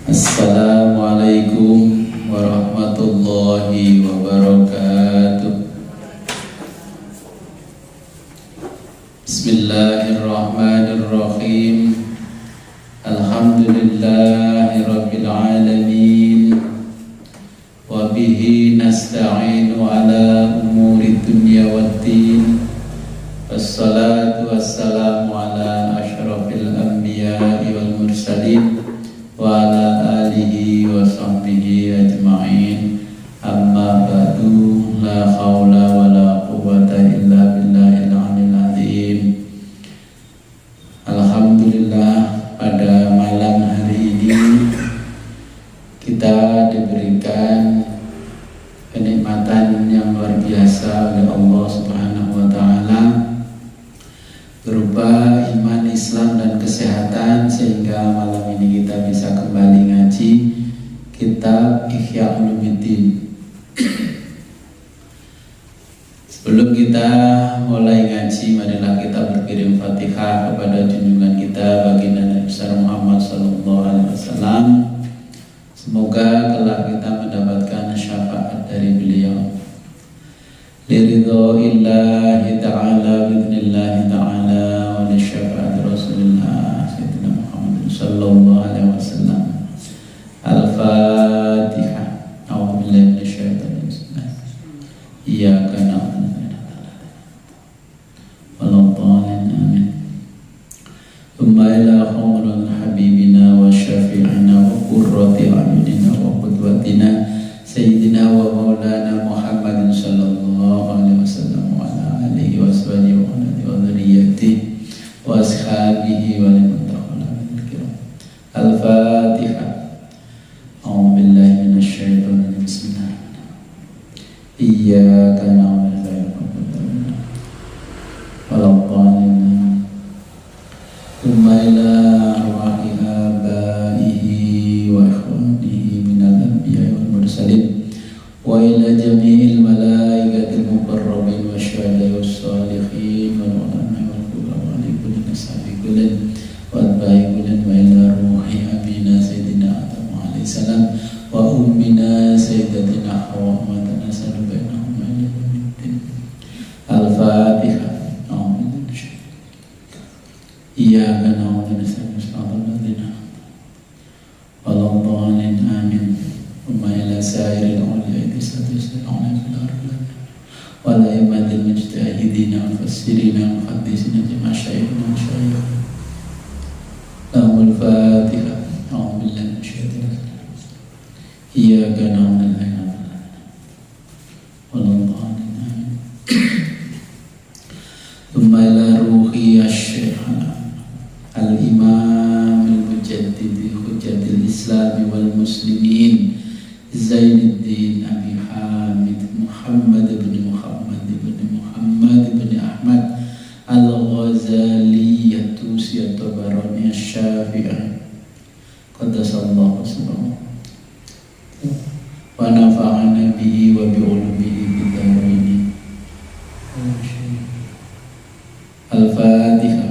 Assalamualaikum warahmatullahi wabarakatuh. Bismillahirrahmanirrahim. Alhamdulillahi rabbil alamin. Wa bihi nasta'inu ala umuri dunya waddin. Wassalatu wassalamu ala asyrafil anbiya'i wal mursalin wa ala alihi wa sahbihi ajma'in. Amma ba'du, la khawla wa la quwwata illa billahil aliyil azim. Alhamdulillah, pada malam hari ini kita diberikan kenikmatan yang luar biasa oleh Allah Subhanahu wa taala berupa iman, Islam, dan kesehatan, sehingga malam ini kita bisa kembali ngaji kitab Ihya Ulumuddin. Sebelum kita mulai ngaji, marilah kita berkirim Fatihah kepada junjungan kita baginda Nabi besar Muhammad sallallahu alaihi wasallam. Semoga kelak kita mendapatkan syafaat dari beliau. Liridhoillahi ta'ala bidnillahi ta'ala wa li syafaat Rasulullah Sayyidina Muhammad sallallahu alaihi wasallam. Al-Fatihah. A'udzubillahi minasyaitonir rajim. Iyyaka na'budu wa nasta'in. Amin. Thumma ila khawrul habibina wa syafi'ina wa qurrati a'yunina wa qudwatina Sayyidina wa maulana Muhammadin sallallahu alaihi wasallam wa ala alihi wa sahbihi wa dhurriyyatihi wa ashabihi wa liman takhala bil kiram. Al-Fatihah. A'udzu billahi minasyaitonir rajim. Bismillahirrahmanirrahim. Iyyaka na'budu wa iyyaka nasta'in. Thumma ila arwahi abaihi wa ikhwanihi minal anbiya'i wal mursalin wa ila jami'il malaikatil muqarrabin wa syuhada'i was shalihin wal ulama'i wal qurra wa li kulli nasabiqin wa atba'iqin wa ila ruhi abina sayyidina Adam alaihi salam wa ummina sayyidatina Hawa wa tanasalu bainahum ila yaumiddin. Al-Fatihah. Iyyaka na'budu wa iyyaka nasta'in. Walladhdallin. Amin. Wa ila sa'iril awliya'i tasalluna fil ardi wa la yamatil mujtahidina wa fassirina wa muhaddisina jama'a syaikina wa syaikh. Lahumul Fatihah. A'udzu billahi minasyaitonir rajim. Iyyaka na'budu wa iyyaka nasta'in. Walladhdallin. Amin. Thumma ila ruhi asy-syaikh Al-Imam Al-Mujaddid Hujjatul Islam wal Muslimin Zainuddin Abi Hamid Muhammad bin Muhammad bin Muhammad bin Ahmad Al-Ghazali At-Tusi At-Tabarani Asy-Syafi'i Qaddasallahu sirrahu wa nafa'ana bihi wa bi ulumihi bid-darain. Al-Fatihah.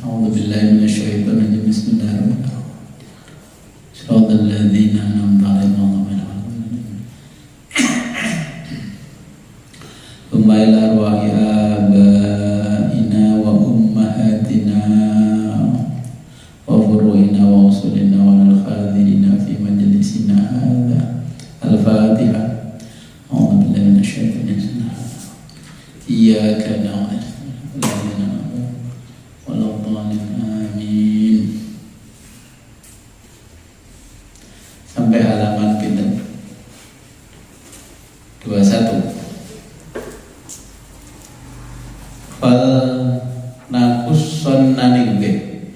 A'udzu billahi minasyaitonir rajim. Bismillahirrahmanirrahim. Shiratal ladzina an'amta 'alaihim ghairil maghdubi 'alaihim. Thumma ila arwahi abaina wa ummahatina wa furu'ina wa usulina wa al-khadirina fi majlisina hadza. Al-Fatihah. A'udzu billahi minasyaitonir rajim. Iyyaka na'budu sampai halaman pinten 21. Fal nakusson naningge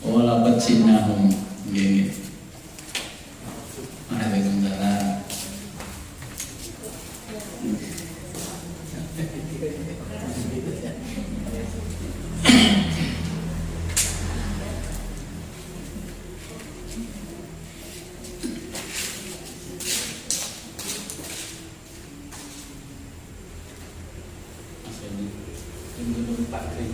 ola pecinahum nggih. Waalaikumsalam. Pak Kring.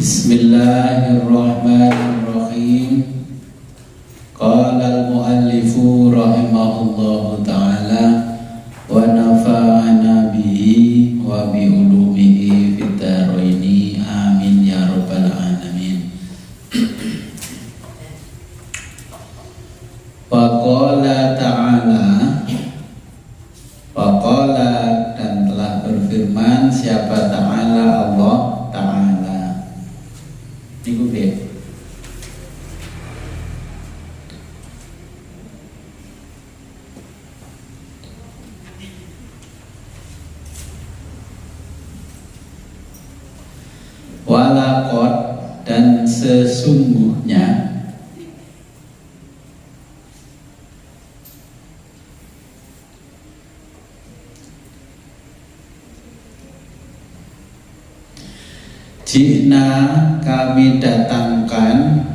Bismillahirrahmanirrahim. Qala al-muallifu rahimahullahu ta'ala wa nafa'ana bihi wa bi ulumihi fid dharaini amin ya rabbal alamin. Wa qala ta'ala, wa qala dan telah berfirman siapa ta'ala, Allah ta'ala. Niku piye? Walaqad dan sesungguhnya jina kami datangkan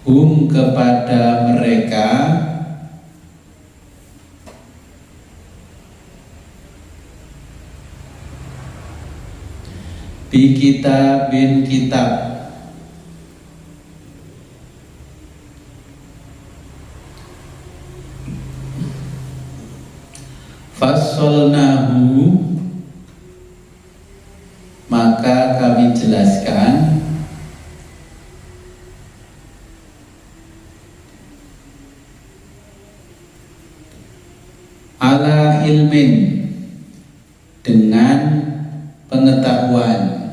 hum kepada mereka bi kitabin kitab fassolnahu maka kami jelaskan ala ilmin dengan pengetahuan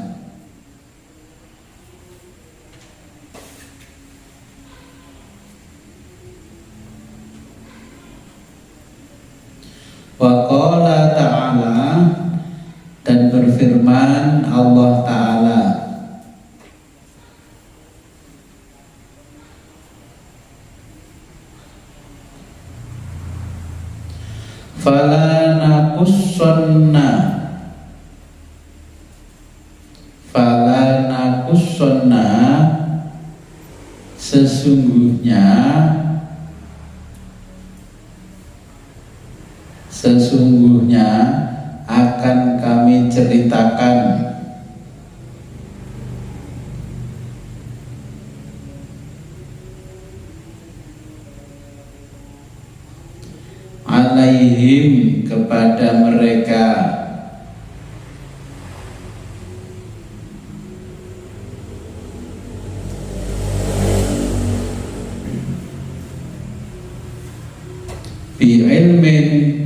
wa qala ta'ala dan berfirman Allah Ta'ala fala naqussonna sesungguhnya akan kami ceritakan alaihim kepada mereka bi ilmin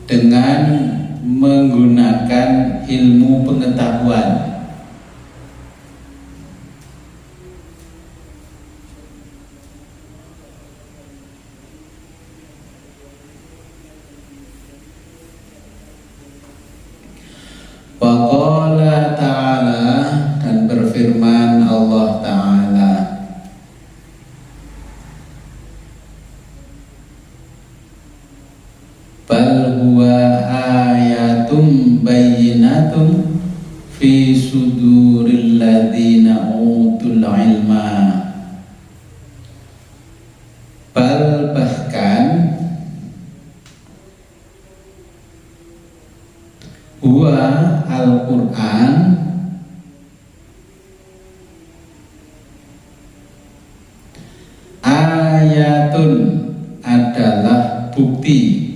dengan menggunakan ilmu pengetahuan. Wa qala ta'ala dan berfirman Allah Ta'ala bal huwa ayatum bayyinatun fi suduril ladzina utul ilma. Bal bahkan huwa Al-Quran ayatun adalah bukti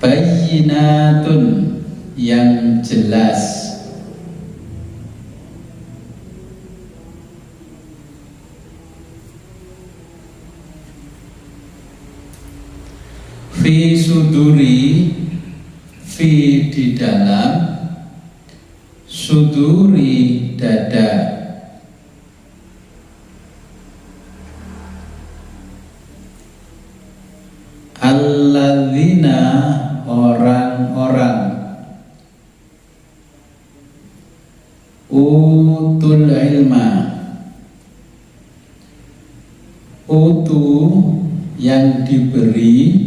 bayyinatun yang jelas fi suduri fi di dalam suduri dada alladzina orang-orang utul ilma utu yang diberi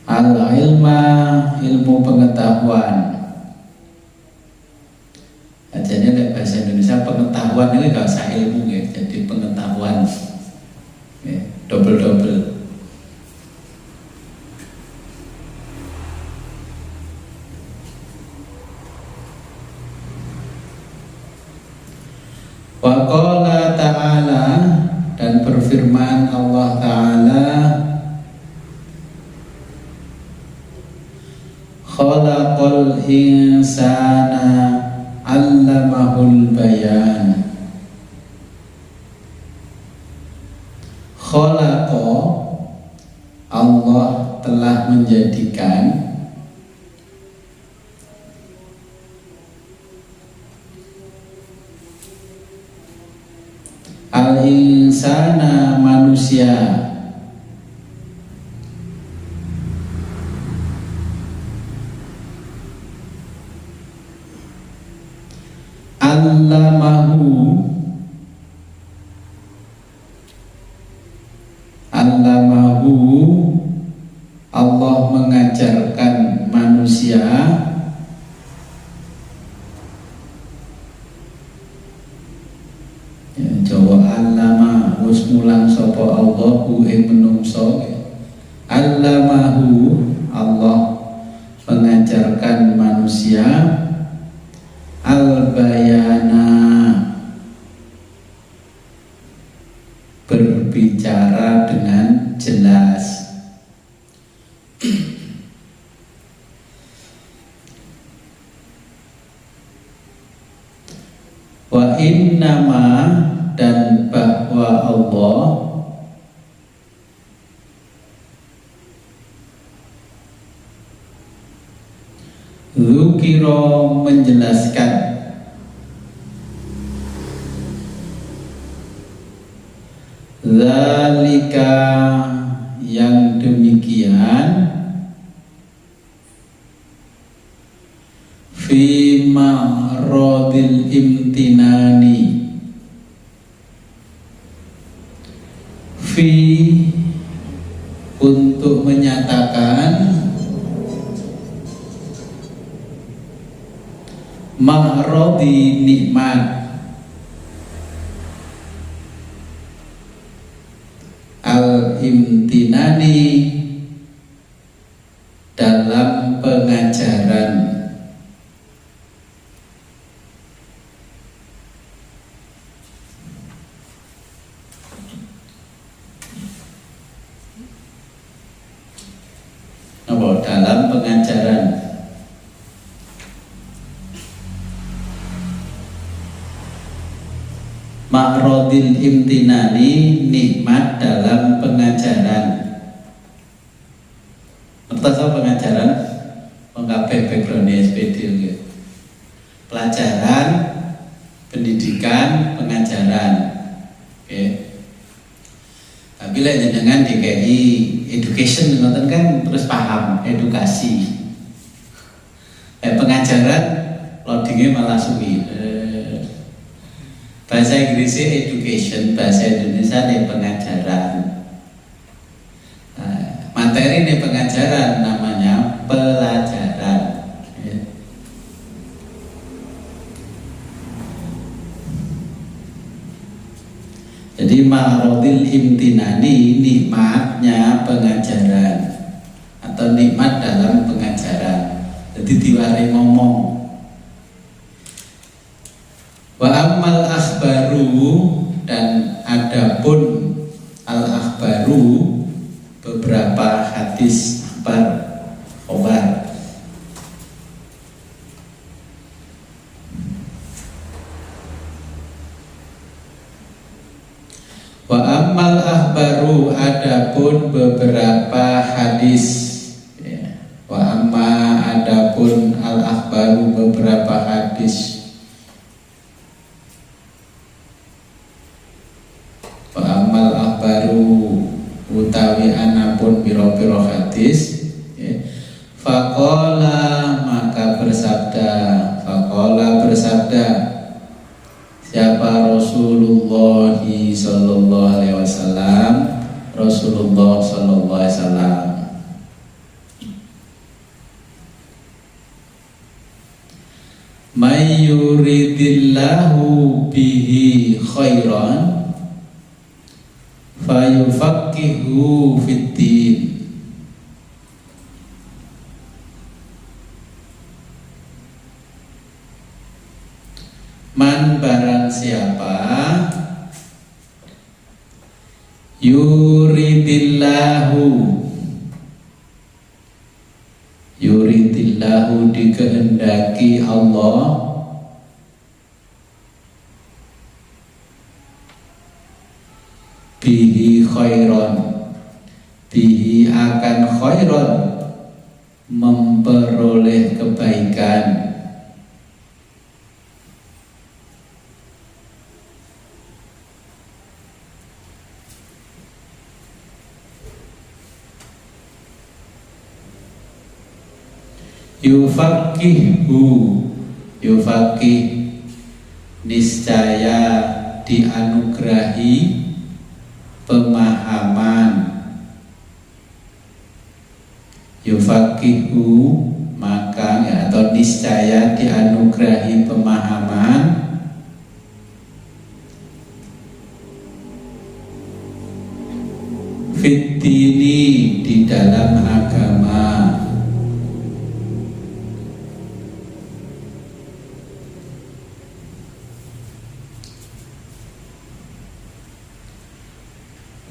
al-ilma ilmu pengetahuan. Ajanya bahasa Indonesia pengetahuan pengetahuan ini gak usah ilmu ya, jadi pengetahuan ya, double. Wa qala ta'ala, dan berfirman Allah Ta'ala, khalaqal insana 'allamahul bayan. Khalaqa, Allah telah menjadikan al-insana, manusia, allamahu, Allah mengajarkan manusia ya, Jawa allama wis mulang sapa Allahu ing menungso. Allamahu, Allah mengajarkan manusia al-bayana, berbicara dengan jelas. Wa innama, dan bahwa Allah dzukira, menjelaskan zalika, yang demikian, fi ma'radil imtinani, fi, untuk menyatakan, ma'radi, nikmat, al-imtinani, dalam pengajaran. Dalam pengajaran. Ma'rodil imtinani, nikmat dalam pengajaran. Ngerti pengajaran? Mengkapai background SPD gitu. Pelajaran, pendidikan, pengajaran. Oke. Tapi lah jangan DKI education nonton kan terus paham edukasi. Pengajaran loadingnya malah suwi. Bahasa Inggrisnya education, bahasa Indonesia ini pengajaran. Materi ini pengajaran namanya pelajaran. Jadi ma'rodil imtinani, nikmatnya pengajaran atau nikmat dalam pengajaran. Jadi diwari ngomong. Wa ammal akhbaru, dan adapun al-akhbaru, beberapa hadis khobar. Wa ammal akhbaru, adapun beberapa hadis ya. Wa amma, adapun al-akhbaru, beberapa hadis. Utawi anapun piro-piro hadis ya. Faqala, maka bersabda siapa? Rasulullah sallallahu alaihi wasallam, Rasulullah sallallahu alaihi wasallam. May yuridillahu yuridillahu bihi khairan fayufaqihu fiddin. Man barang siapa yuridillahu dikehendaki Allah bihi khairan, bihi akan khairan, memperoleh kebaikan, yufaqih niscaya dianugerahi pemahaman, yufaqihu maka ya, atau niscaya dianugerahi pemahaman fiddini di dalam agama.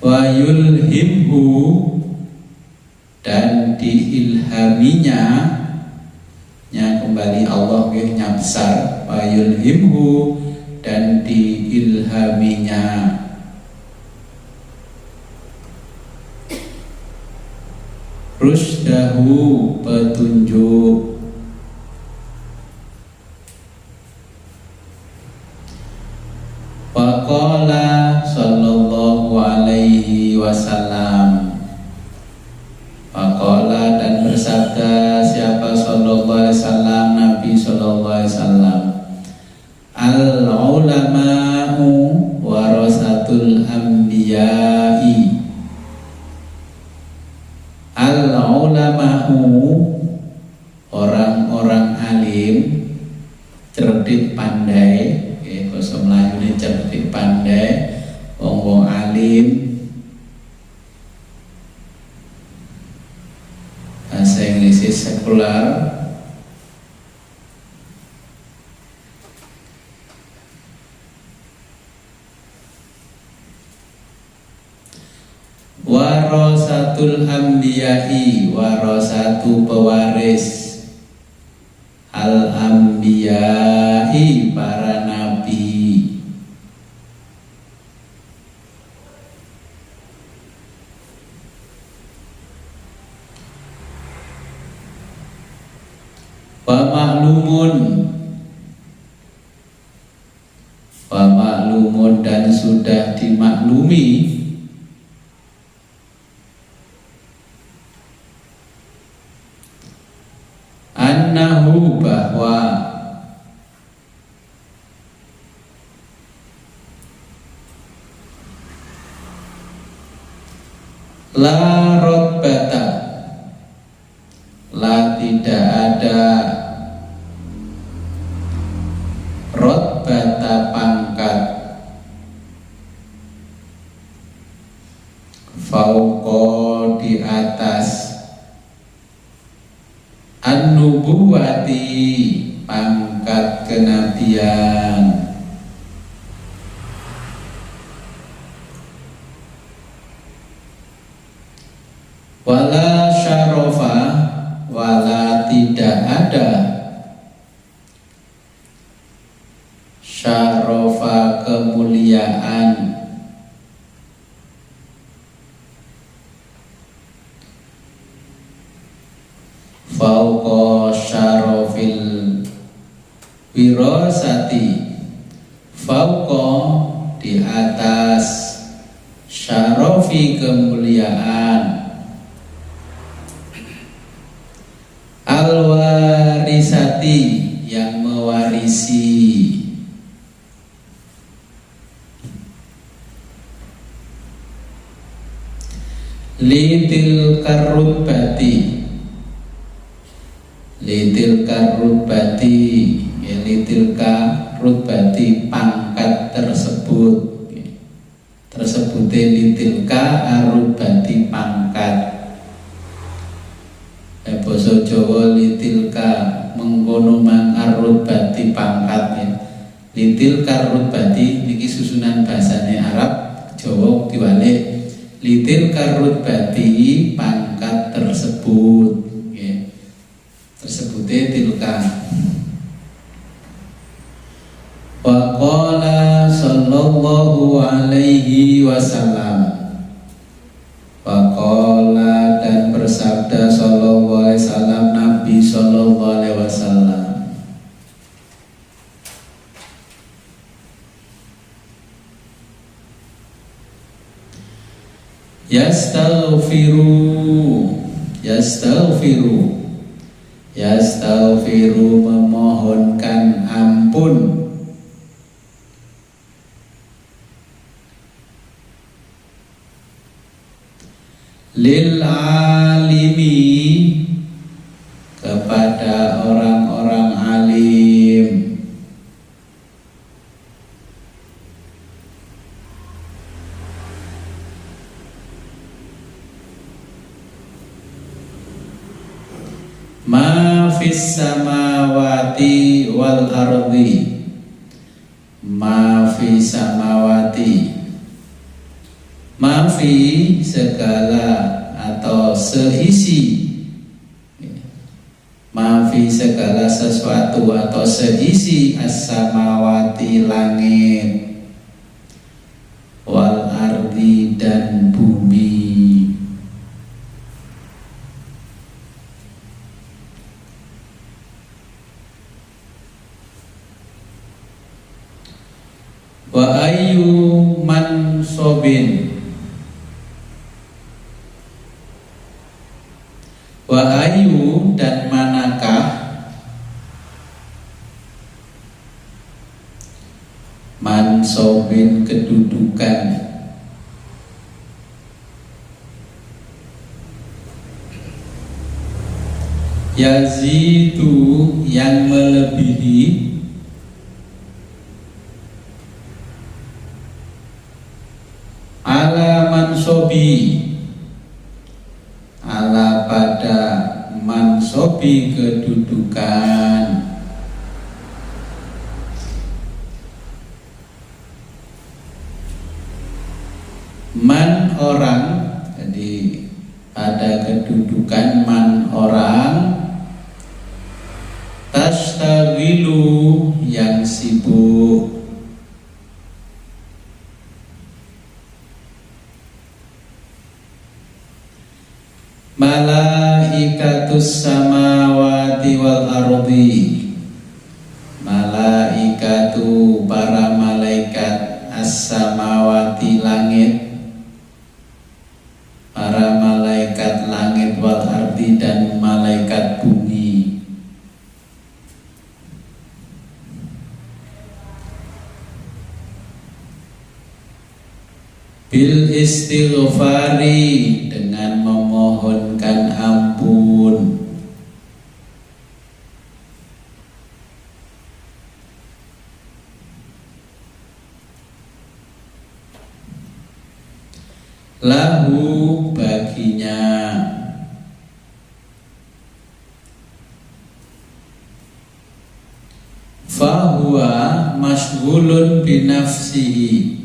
Wa yulhimhu dan diilhaminya, nya kembali Allah nya besar, wa yulhimhu dan diilhaminya rusdahu petunjuk. Faqala sallallahu alaihi wasallam, faqala dan bersabda siapa sallallahu alaihi wasallam, Nabi sallallahu alaihi wasallam, al ulama'u warasatul anbiya'i. Al ulama'u orang-orang alim, cerdik pandai, bahasa Melayu ini cerdik pandai, wong-wong alim. Bahasa Inggris sekular. Warasatul anbiya'i, warasatu pewaris, al anbiya'i para nabi. Wa ma'lumun dan sudah dimaklumi annahu bahwa la rotbata, la tidak ada rotbata pangkat, fauqa di atas, an-nubuwati pangkat kenabian, wala syarafa, wala tidak ada syarafa kemuliaan, fauqa syarafil wirasati, fauqa di atas syarafi kemuliaan, al-warisati yang mewarisi, litil karubati, litil karubati ya litil rutbati pangkat tersebut. Tersebutnya litilka arutbati pangkat. Basa Jawa litilka mengkono mang arutbati pangkat ya. Litilka rutbati niki susunan bahasane Arab, Jawa diwalik litilka rutbati pangkat tersebut ya. Tersebutnya tilka. Wa qala sallallahu alaihi wasallam. Wa qala dan bersabda sallallahu alaihi wasallam, Nabi sallallahu alaihi wasallam, yastaghfiru memohonkan ampun lil alimi kepada orang-orang alim, ma fis samawati wal ardi, ma fis samawati, ma fi segala atau seisi, ma fi segala sesuatu atau seisi as-samawati langit, wal ardi dan bumi. Wa ayyu mansobin, wa ayu dan manakah mansobin kedudukan, yazidu yang melebihi, ala mansobi ala pada mansobi kedudukan, man orang, jadi pada kedudukan man orang, tashtagilu yang sibuk, malaikatus samawati wal ardi, malaikatu para malaikat, as-samawati langit, para malaikat langit, wal ardi dan malaikat bumi. Bil istighfari dengan memohonkan ampun, lahu baginya, fahuwa masyghulun binafsihi,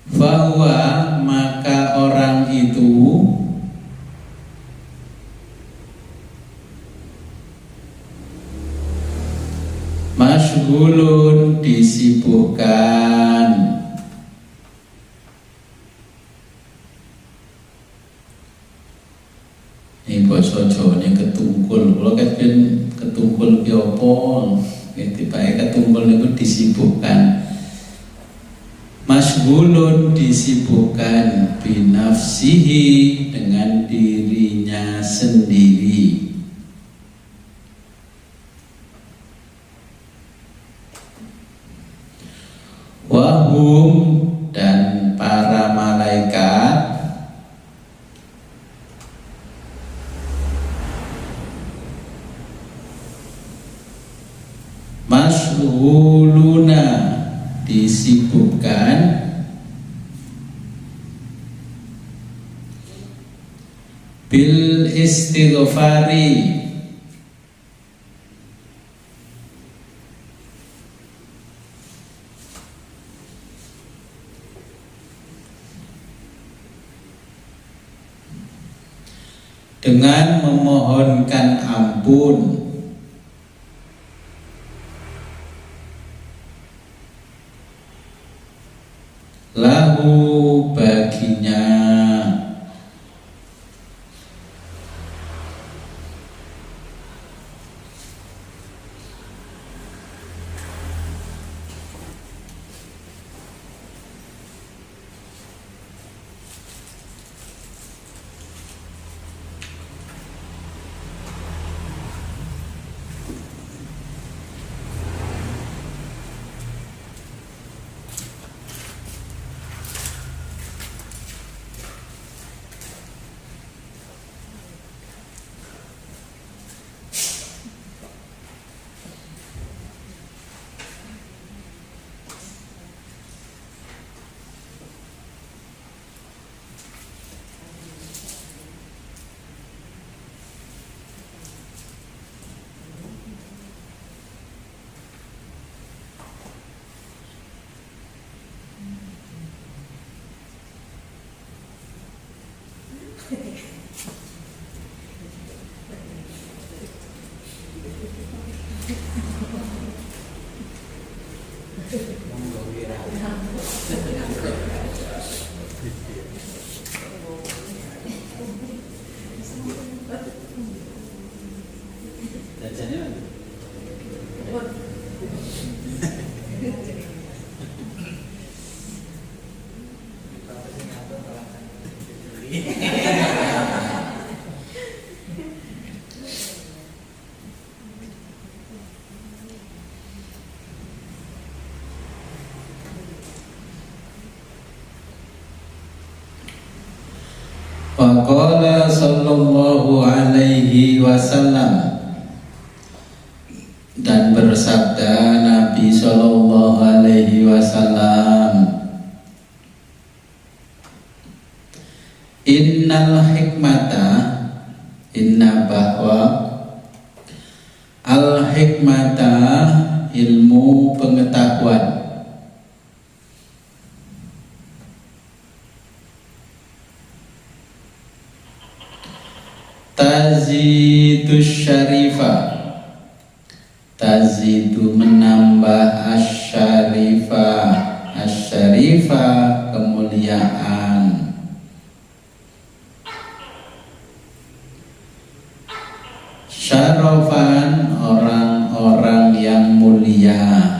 fahuwa maka orang itu masyghulun disibukkan, ini basa Jawane ketungkul, kalau kan ketungkul ki apa? Tibake ketungkul niku disibukkan. Masyghulun disibukkan, binafsihi dengan dirinya sendiri. Wahum dan para malaikat masyghulun bil istighfari dengan memohonkan ampun lahu baginya. Faqala sallallahu alaihi wasallam, dan bersabda Nabi sallallahu alaihi wasallam, innal hikmata, inna bahwa al hikmata ilmu pengetahuan, tazidu syarifah, tazidu menambah asyarifah, asyarifah kemuliaan, syarafan orang-orang yang mulia,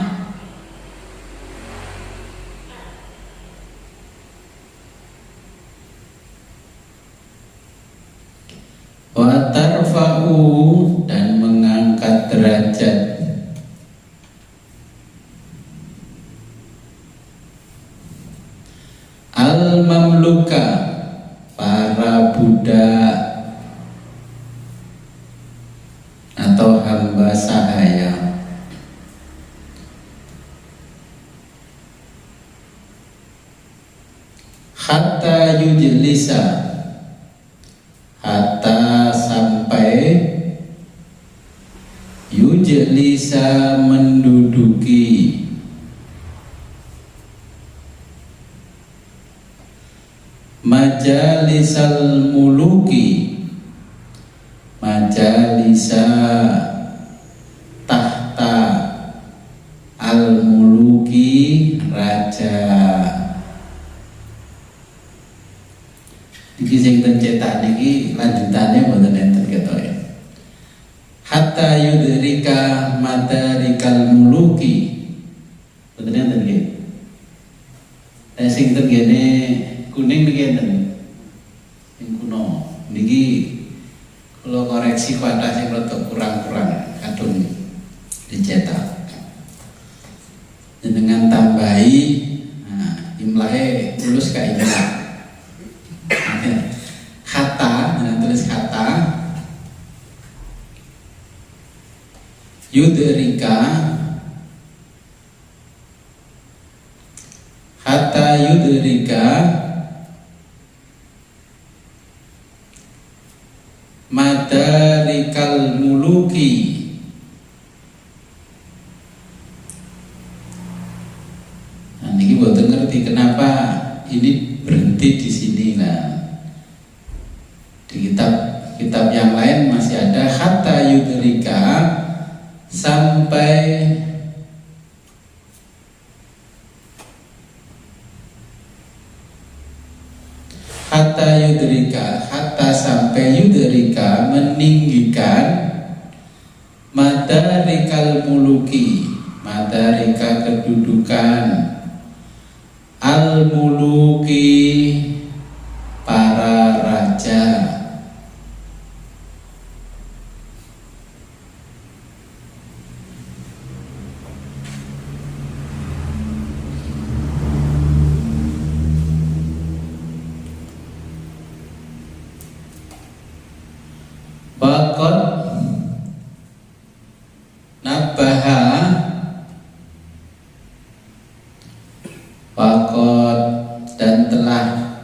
wa tarfa'u dan mengangkat derajat, al mamluka para budak atau hamba sahaya, hatta yujlisa, hatta sampai yujlisa menduduki, majalisal muluki, majalisa tahta al muluki raja. Iki sing tercetak niki lanjutannya mboten enten ketoke. Hatta yudrika madarikal muluki. Mboten enten nggih. Nek sing ten kene kuning niki enten. Sing kuno niki kula koreksi kathah sing rada kurang-kurang kadung dicetak. Dengan tambahi imlae tulus ka imla. Hatta, tulis hatta yudrika, hatta yudrika madarikal muluki. Nah, ini boten ngerti kenapa ini berhenti di sini lah. Di kitab yang lain masih ada hatta yudrika, sampai hatta sampai yudrika, meninggikan madarikal muluki, madarika kedudukan, al muluki para raja. Waqad nabaha, waqad dan telah,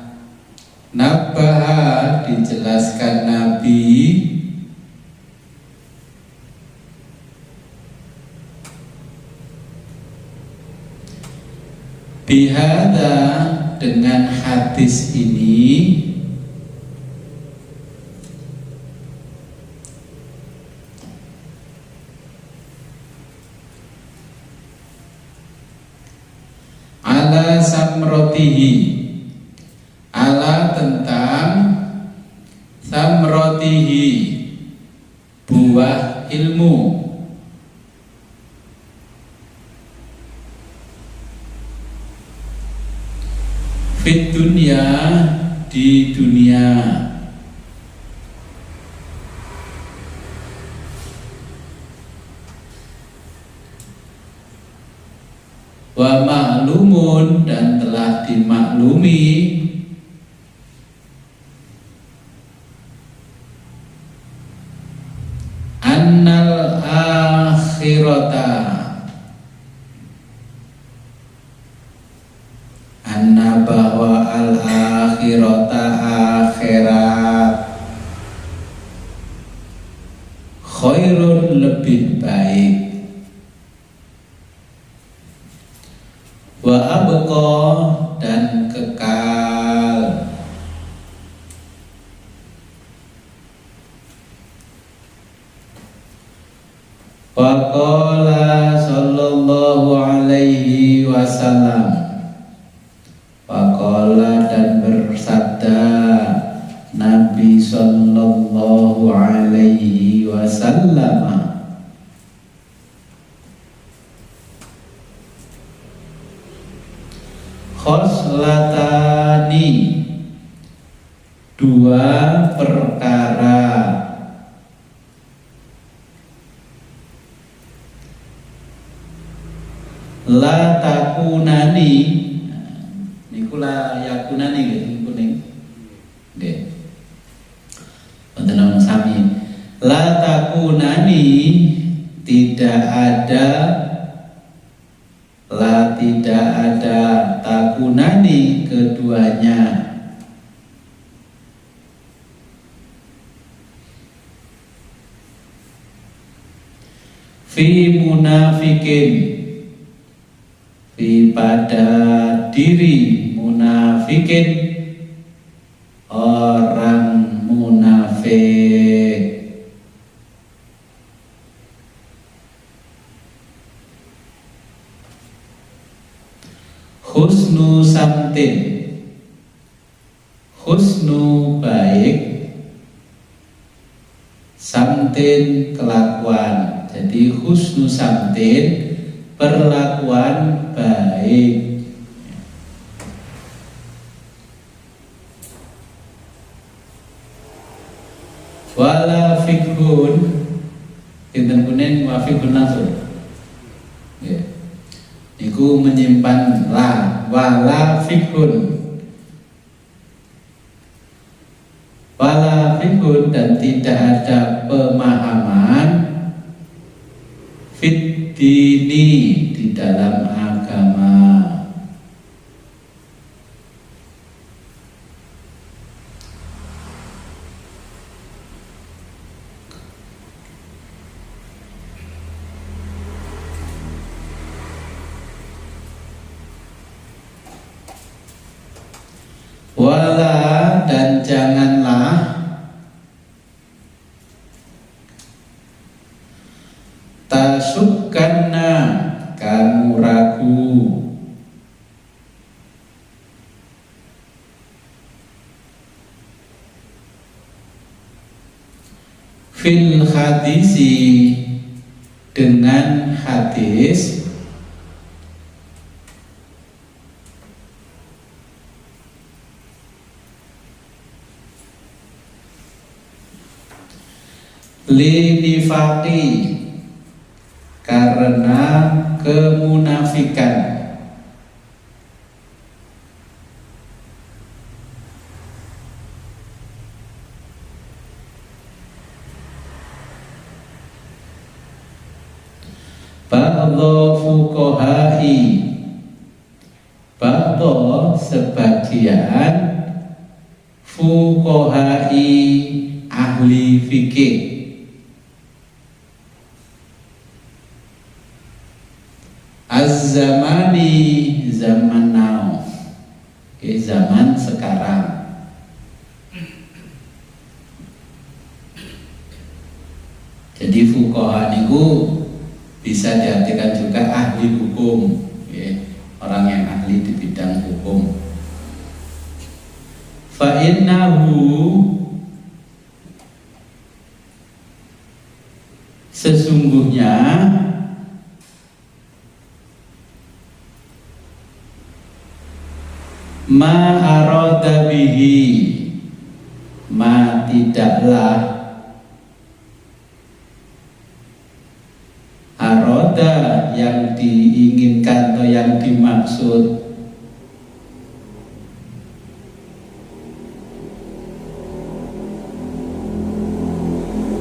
nabaha dijelaskan Nabi, bihada dengan hadis ini, ala samrotihi, ala tentang samrotihi, buah ilmu, fit dunia, di dunia, wa ma'lumun dan telah dimaklumi, annal akhirata, anna bahwa al akhirata akhirat, khairun lebih baik, wa abqa dan kekal, wa qala sallallahu alaihi wasallam, wa qala dan bersabda Nabi sallallahu alaihi wasallam, khoslatani, dua perkara, la takunani, niku la yakunani nggih kuning nggih wonten nang sami, la takunani tidak ada, la tidak ada, takunani keduanya, fi munafikin, fi pada diri munafikin, orang munafik, husnu samtin, husnu baik, samtin kelakuan. Jadi husnu samtin perlakuan baik. Wala fikhun, kinten kuning wa fikhun langsung. Ya. Niku menyimpan la, wala fikhun, wala fikhun dan tidak ada pemahaman, fit dini di dalam agama. Wala dan janganlah tasukkanna kamu ragu fil hadisi dengan hadis linifaqi karena kemunafikan ba'dho fuqahai ba'dho sebagian fuqahai ahli fikih az-zamani zaman now, zaman sekarang. Jadi fuqaha niku bisa diartikan juga ahli hukum, orang yang ahli di bidang hukum. Fa innahu sesungguhnya ma arada bihi ma tidaklah aroda yang diinginkan atau yang dimaksud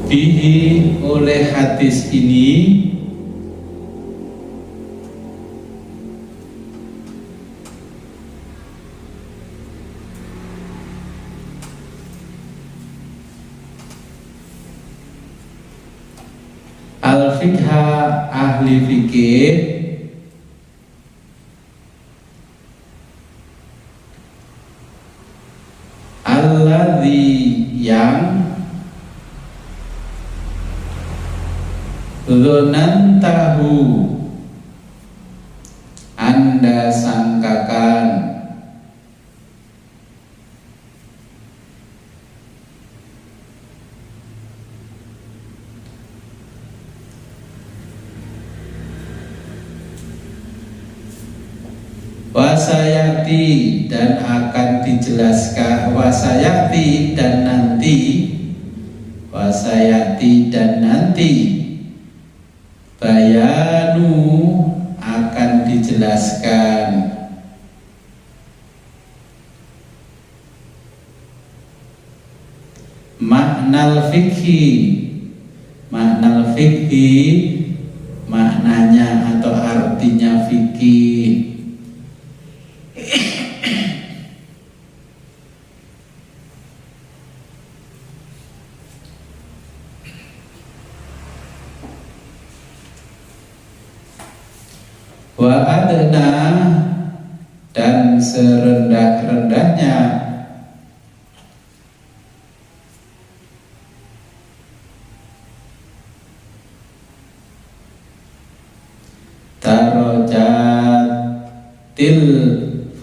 bihi oleh hadis ini al-fiqha ahli fikih alladzi yang dzanantahu Anda sangkakan wasayati dan akan dijelaskan wasayati dan nanti wasayati dan nanti bayanu akan dijelaskan maknal fikhi maknanya atau artinya fikih. Wa adna dan serendah-rendahnya darajatil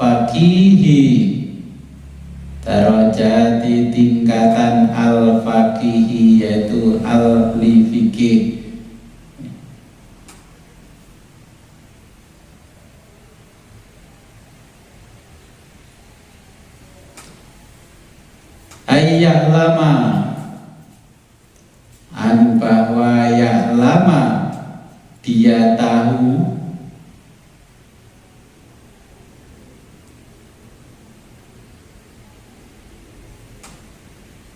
faqihi darajati tingkatan al-faqihi yaitu al-li fikih ayya'lama an bahwa ya'lama dia tahu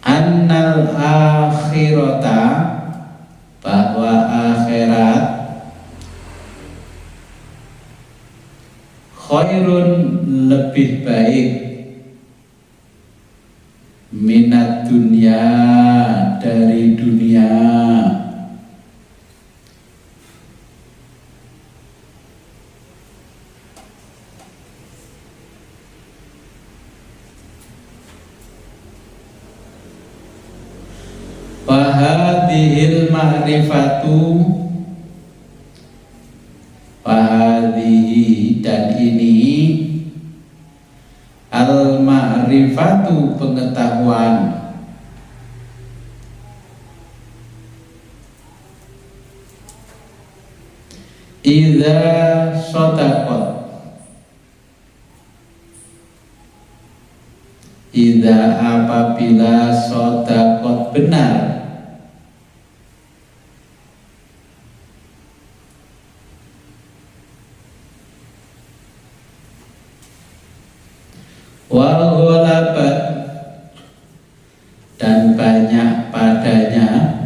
annal akhirata bahwa akhirat khairun lebih baik minat dunia dari dunia Wahadihil ma'rifatu, wahadihi dan ini, al ma'rifatu pengetahuan, idza shadaqat, idza apabila shadaqat benar, wal ghalabat dan banyak padanya,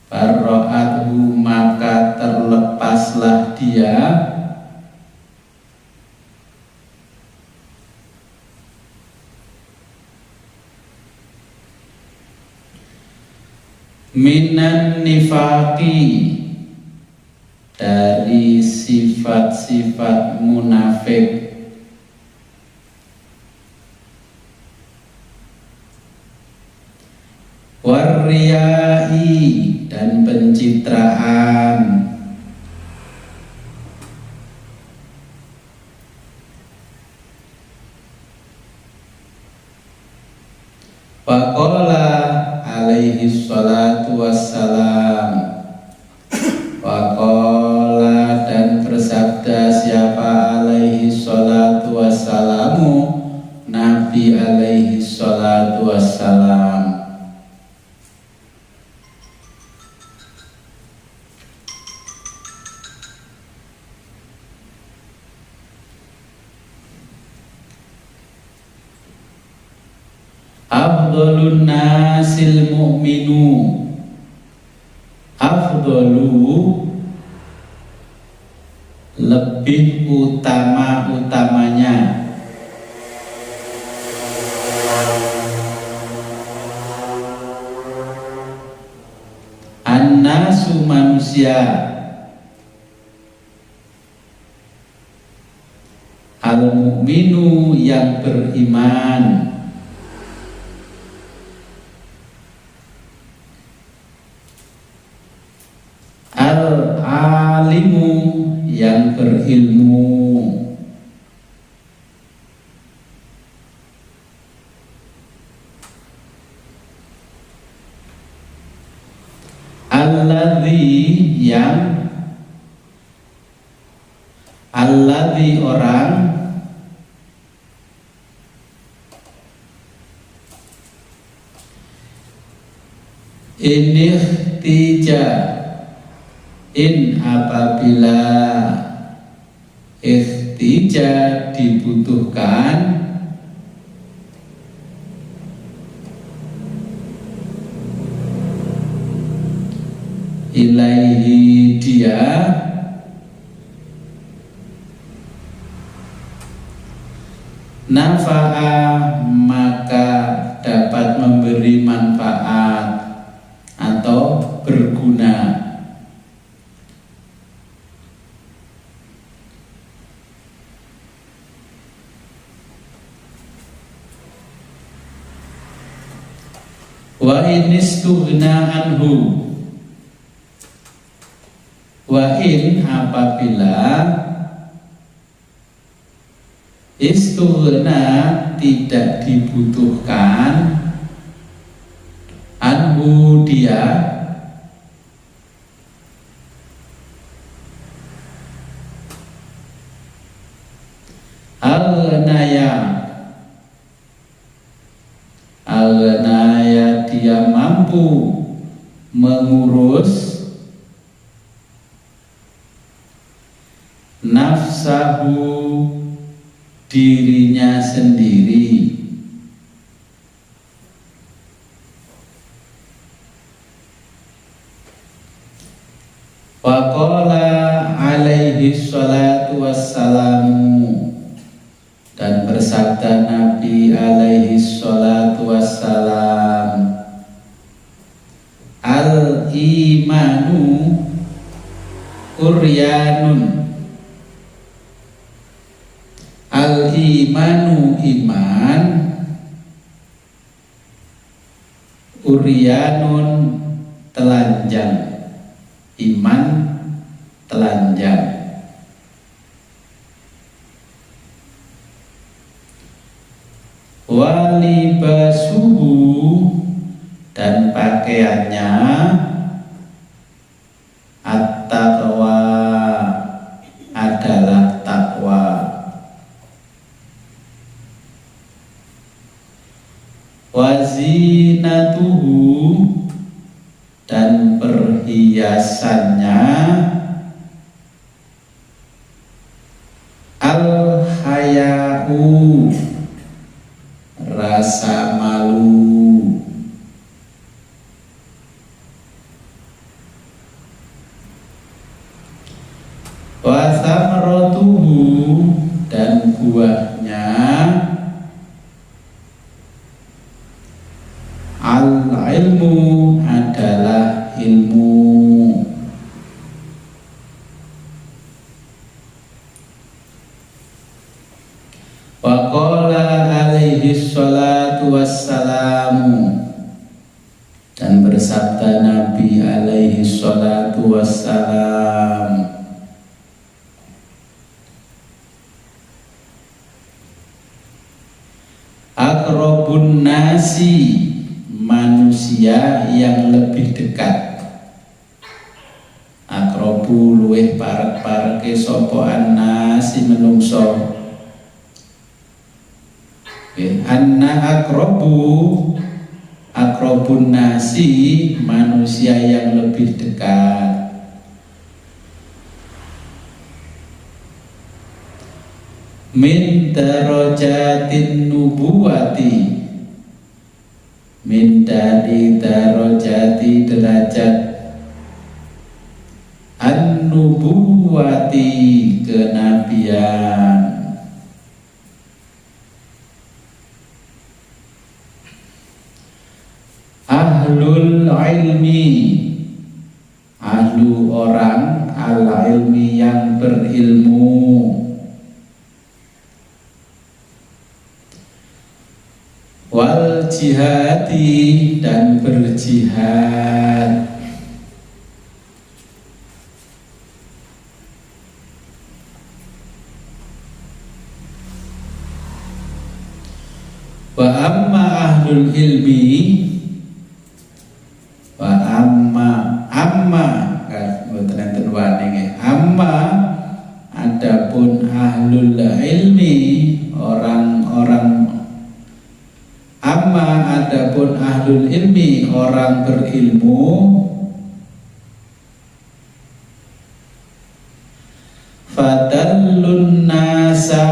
barro'athu maka terlepaslah dia, minan nifaqi dari sifat-sifat munafik, warriyai dan pencitraan, waqala alaihi salatu wassalam, waqala dan bersabda siapa alaihi salatu wassalamu, Nabi alaihi salatu wassalam, afdhalun nasil mu'minu, afdhalu lebih utama-utamanya, annasu manusia, al-mu'minu yang beriman, al-alimu yang berilmu, alladzi yang, alladzi orang, inihtija in apabila ikhtija dibutuhkan, ilaihi dia, nafa'a maka dapat memberi manfaat atau berguna, wa inistughna anhu, wa in apabila istughna tidak dibutuhkan, anhu dia, al-naya, al-naya dia mampu mengurus nafsahu dirinya sendiri, waqala alaihi salatu wassalamu dan bersabda Nabi alaihi salatu wassalam, Uryanun telanjang, iman telanjang. Walibasuhu dan pakaiannya at-taqwa adalah takwa. Wazinatuhu dan perhiasannya al-haya'u rasa malu. Wa thamratuhu dan buahnya al-ilmu adalah ilmu. Wa qala alaihi sholatu wassalamu dan bersabda Nabi alaihi sholatu wassalam, akrobun nasi manusia yang lebih dekat. Akrobu luweh parek-pareke sapa annasi menungso. Anna akrobun nasi manusia yang lebih dekat. Min darajatin nubuwati, min dari darajati derajat, an-nubuwati kenabian. Ahlul ilmi, ahlu orang al-ilmi yang berilmu. Wal jihadi dan berjihad. Wa amma ahlul ilmi, wa amma mboten wani, amma adapun ahlul ilmi orang-orang, amma adapun ahlul ilmi orang berilmu, fadallun nasa,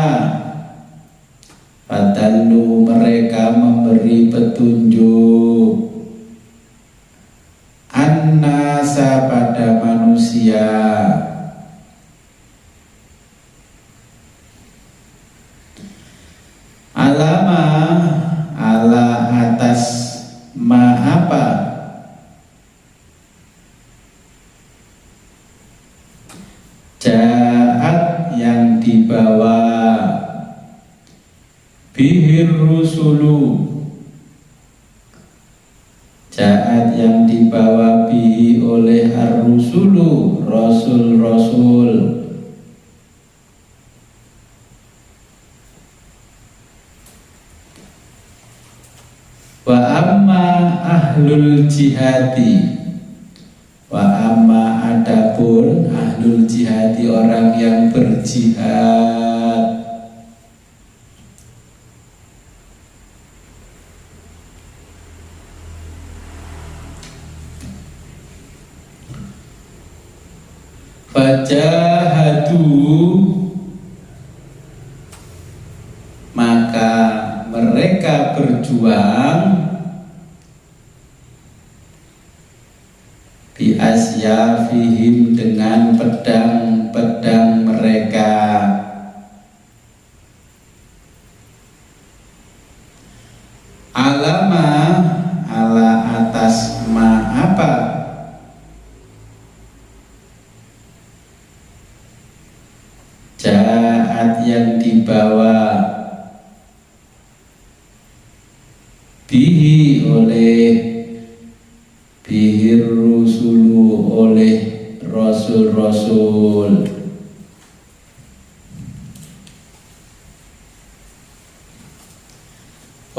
fadallu mereka memberi petunjuk, an-nasa pada manusia, alama ala atas ma apa, ja'at yang dibawa, bihir rusulu, ja'at yang dibawa bihi oleh ar-rusulu rasul-rasul. Wa amma ahlul jihadi, wa amma adapun ahlul jihadi orang yang berjihad, fajahadu maka mereka berjuang, bi asyafihim dengan pedang-pedang mereka, alama ala atas ma apa, ja'at yang dibawa, bihi oleh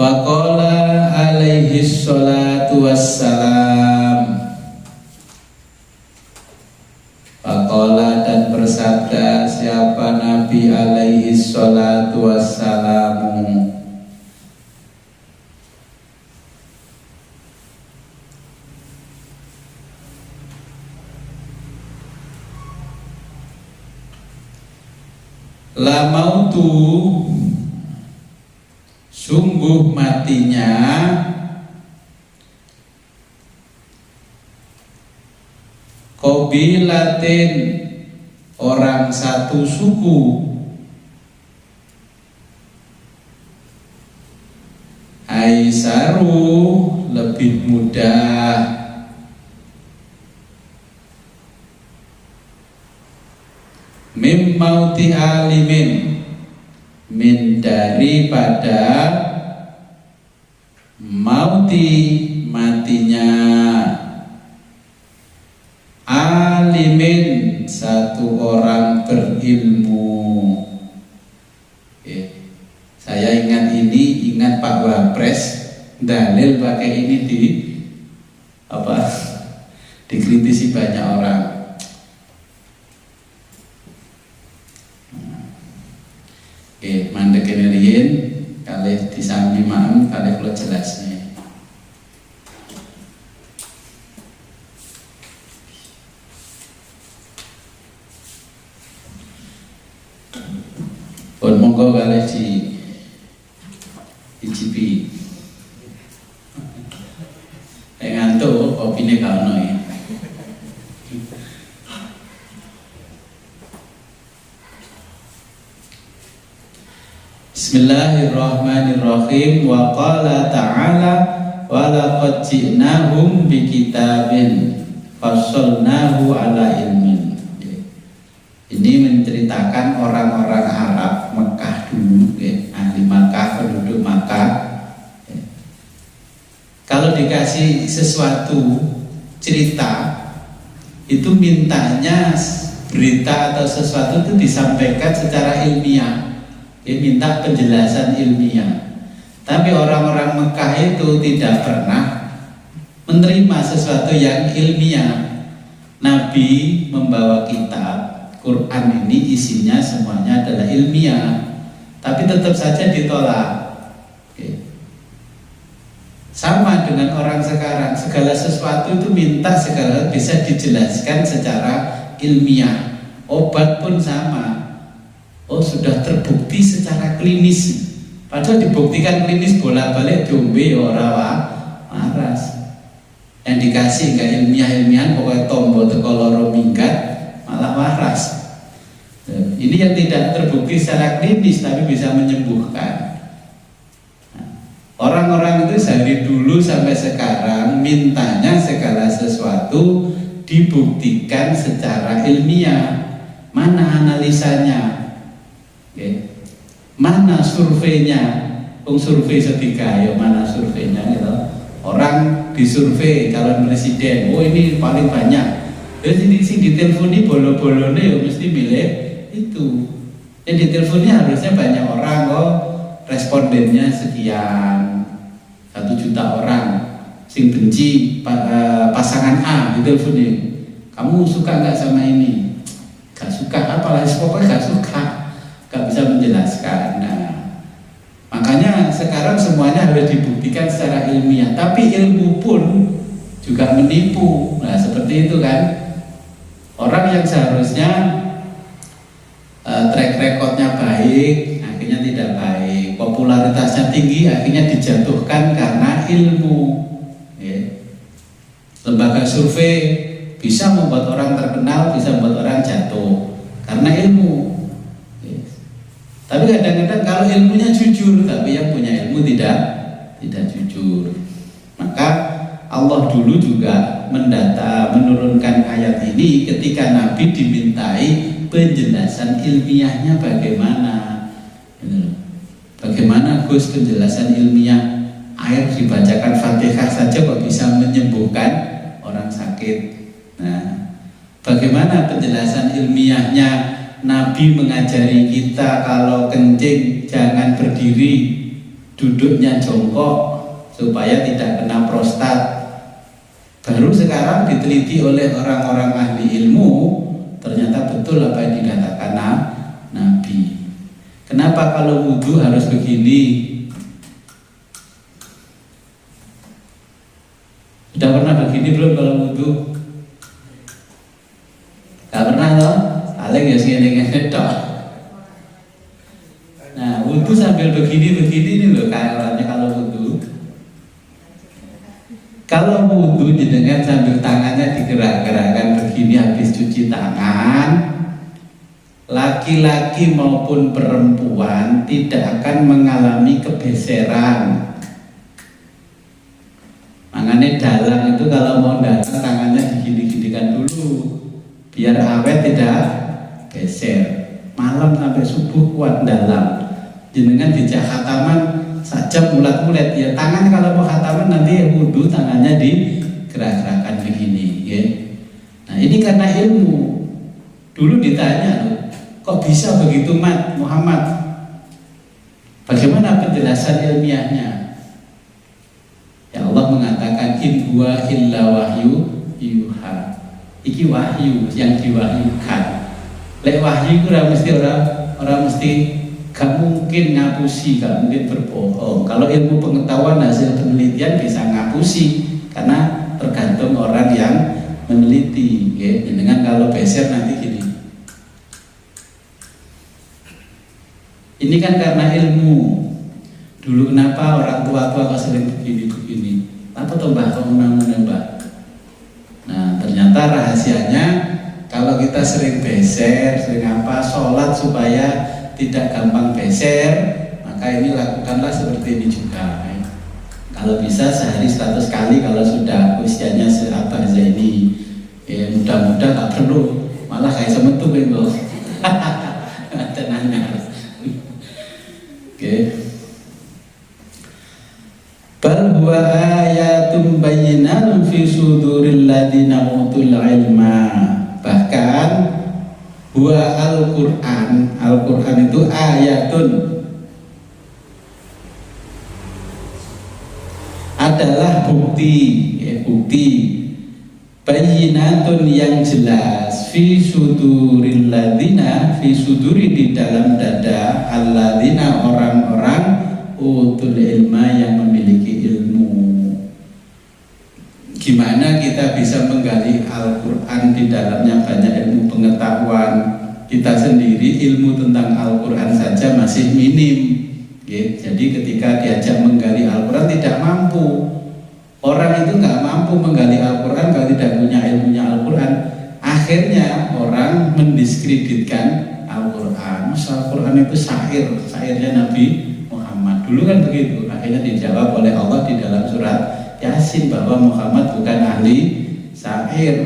Faqala alaihi sholatu wassalam. Faqala dan bersabda siapa Nabi alaihi sholatu wassalamu. La mautu, sungguh matinya qabilatin, orang satu suku, aisaru, lebih mudah, mim mauti alimin, min daripada mauti, matinya alimin, satu orang berilmu. Saya ingat ini, ingat Pak Wapres dalil pakai ini di apa, dikritisi banyak orang. Mandek ini riyen kalih disami maem kalih kula jelasnya. Pun monggo kalih dicipi. Ngantuk opine gak ono ya. Bismillahirrahmanirrahim. Wa qala ta'ala wa laqad ji'nahum bi kitabin fassalnahu ala ilmin. Ini menceritakan orang-orang Arab Mekah dulu, ahli Makkah, penduduk Makkah. Kalau dikasih sesuatu cerita, itu mintanya berita atau sesuatu itu disampaikan secara ilmiah. Minta penjelasan ilmiah. Tapi orang-orang Mekah itu tidak pernah menerima sesuatu yang ilmiah. Nabi membawa kitab Quran, ini isinya semuanya adalah ilmiah, tapi tetap saja ditolak. Sama dengan orang sekarang, segala sesuatu itu minta segala bisa dijelaskan secara ilmiah. Obat pun sama. Oh, sudah terbukti secara klinis. Padahal dibuktikan klinis bolak-balik diombe ora waras. Yang dikasih enggak ilmiah-ilmiahan, pokoknya tombol teko loro minggat malah waras. Ini yang tidak terbukti secara klinis tapi bisa menyembuhkan. Orang-orang itu dari dulu sampai sekarang mintanya segala sesuatu dibuktikan secara ilmiah. Mana analisanya? Mana surveinya? Survei setiga, ya mana surveinya gitu. Orang disurvei calon presiden, oh ini paling banyak. Terus ini sih diteleponi bolo-bolone ya mesti milih itu. Yang diteleponi harusnya banyak orang kok, respondennya sekian, 1 juta orang. Sing benci pasangan A diteleponi, kamu suka nggak sama ini? Gak suka, apalagi pokoknya gak suka. Gak bisa menjelaskan. Nah, makanya sekarang semuanya harus dibuktikan secara ilmiah. Tapi ilmu pun juga menipu. Nah, seperti itu kan. Orang yang seharusnya track recordnya baik, akhirnya tidak baik. Popularitasnya tinggi, akhirnya dijatuhkan karena ilmu. Lembaga survei bisa membuat orang terkenal, bisa membuat orang jatuh karena ilmu. Tapi kadang-kadang kalau ilmunya jujur, tapi yang punya ilmu tidak jujur. Maka Allah dulu juga menurunkan ayat ini ketika Nabi dimintai penjelasan ilmiahnya bagaimana. Bagaimana Gus penjelasan ilmiah? Air dibacakan Fatihah saja kok bisa menyembuhkan orang sakit. Nah, bagaimana penjelasan ilmiahnya? Nabi mengajari kita kalau kencing jangan berdiri, duduknya jongkok supaya tidak kena prostat. Baru sekarang diteliti oleh orang-orang ahli ilmu, ternyata betul apa yang dikatakan Nabi. Kenapa kalau wudhu harus begini? Sudah pernah begini belum kalau wudhu? Gak pernah toh? Paling ya segini-gini toh. Nah, wudhu sambil begini-begini nih loh kayak orangnya kalau wudhu. Kalau wudhu jenengan sambil tangannya digerak-gerakkan begini habis cuci tangan, laki-laki maupun perempuan tidak akan mengalami kebeseran. Makanya dalang itu kalau mau dalang tangannya digini-ginikan dulu biar awet tidak geser. Malam sampai subuh kuat dalang. Jenengan dijak khataman saja mulat-mulat ya, tangan kalau mau khataman nanti wudhu tangannya digerak-gerakkan begini ya. Nah ini karena ilmu. Dulu ditanya loh, kok bisa begitu Muhammad? Bagaimana penjelasan ilmiahnya? Ya Allah mengatakan in huwa illa wahyu yuha. Iki wahyu yang diwahyukan. Lek wahyu itu orang mesti gak mungkin ngapusi, gak mungkin berbohong. Kalau ilmu pengetahuan hasil penelitian bisa ngapusi karena tergantung orang yang meneliti ya. Dengan kalau beser nanti gini. Ini kan karena ilmu. Dulu kenapa orang tua-tua kok sering begini-begini? Apa tuh mbah kok menambah? Nah ternyata rahasianya kalau kita sering beser, sering apa, sholat supaya tidak gampang beser, maka ini lakukanlah seperti ini juga. Kalau bisa sehari 100 kali kalau sudah usianya seabah Zaini. Ya mudah-mudah tak perlu, malah kayak semetu loh. Tenangnya. Oke. Bal huwa ayatun bayyinatun fi suduril ladzina utul ilma. Bahkan huwa Al-Qur'an itu ayatun adalah bukti ya, bukti bayyinatun yang jelas fi suduril ladzina, fi suduri di dalam dada alladzina orang-orang utul ilma yang memiliki ilmu. Gimana kita bisa menggali Al-Quran di dalamnya banyak ilmu pengetahuan. Kita sendiri ilmu tentang Al-Quran saja masih minim ya. Jadi ketika diajak menggali Al-Quran tidak mampu. Orang itu nggak mampu menggali Al-Quran kalau tidak punya ilmunya Al-Quran. Akhirnya orang mendiskreditkan Al-Quran. Masa Al-Quran itu syairnya Nabi Muhammad. Dulu kan begitu. Akhirnya dijawab oleh Allah di dalam surat Yasin bahwa Muhammad bukan ahli syair.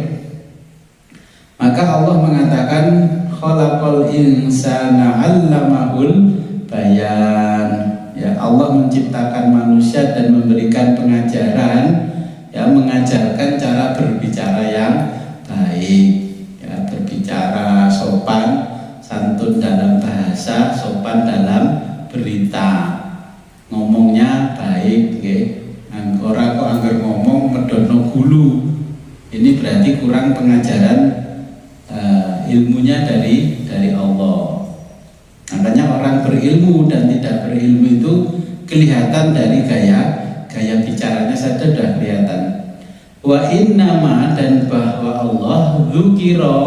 Maka Allah mengatakan khalaqal insana 'allamahul bayan. Ya, Allah menciptakan manusia dan memberikan pengajaran, ya, mengajarkan cara berbicara yang baik, ya, berbicara sopan, santun dalam bahasa, sopan dalam berita, ngomongnya baik, ya. Orang kok anggar ngomong medono gulu, ini berarti kurang pengajaran ilmunya dari Allah. Makanya orang berilmu dan tidak berilmu itu kelihatan dari gaya bicaranya saja sudah kelihatan. Wa innama, dan bahwa Allah dzukira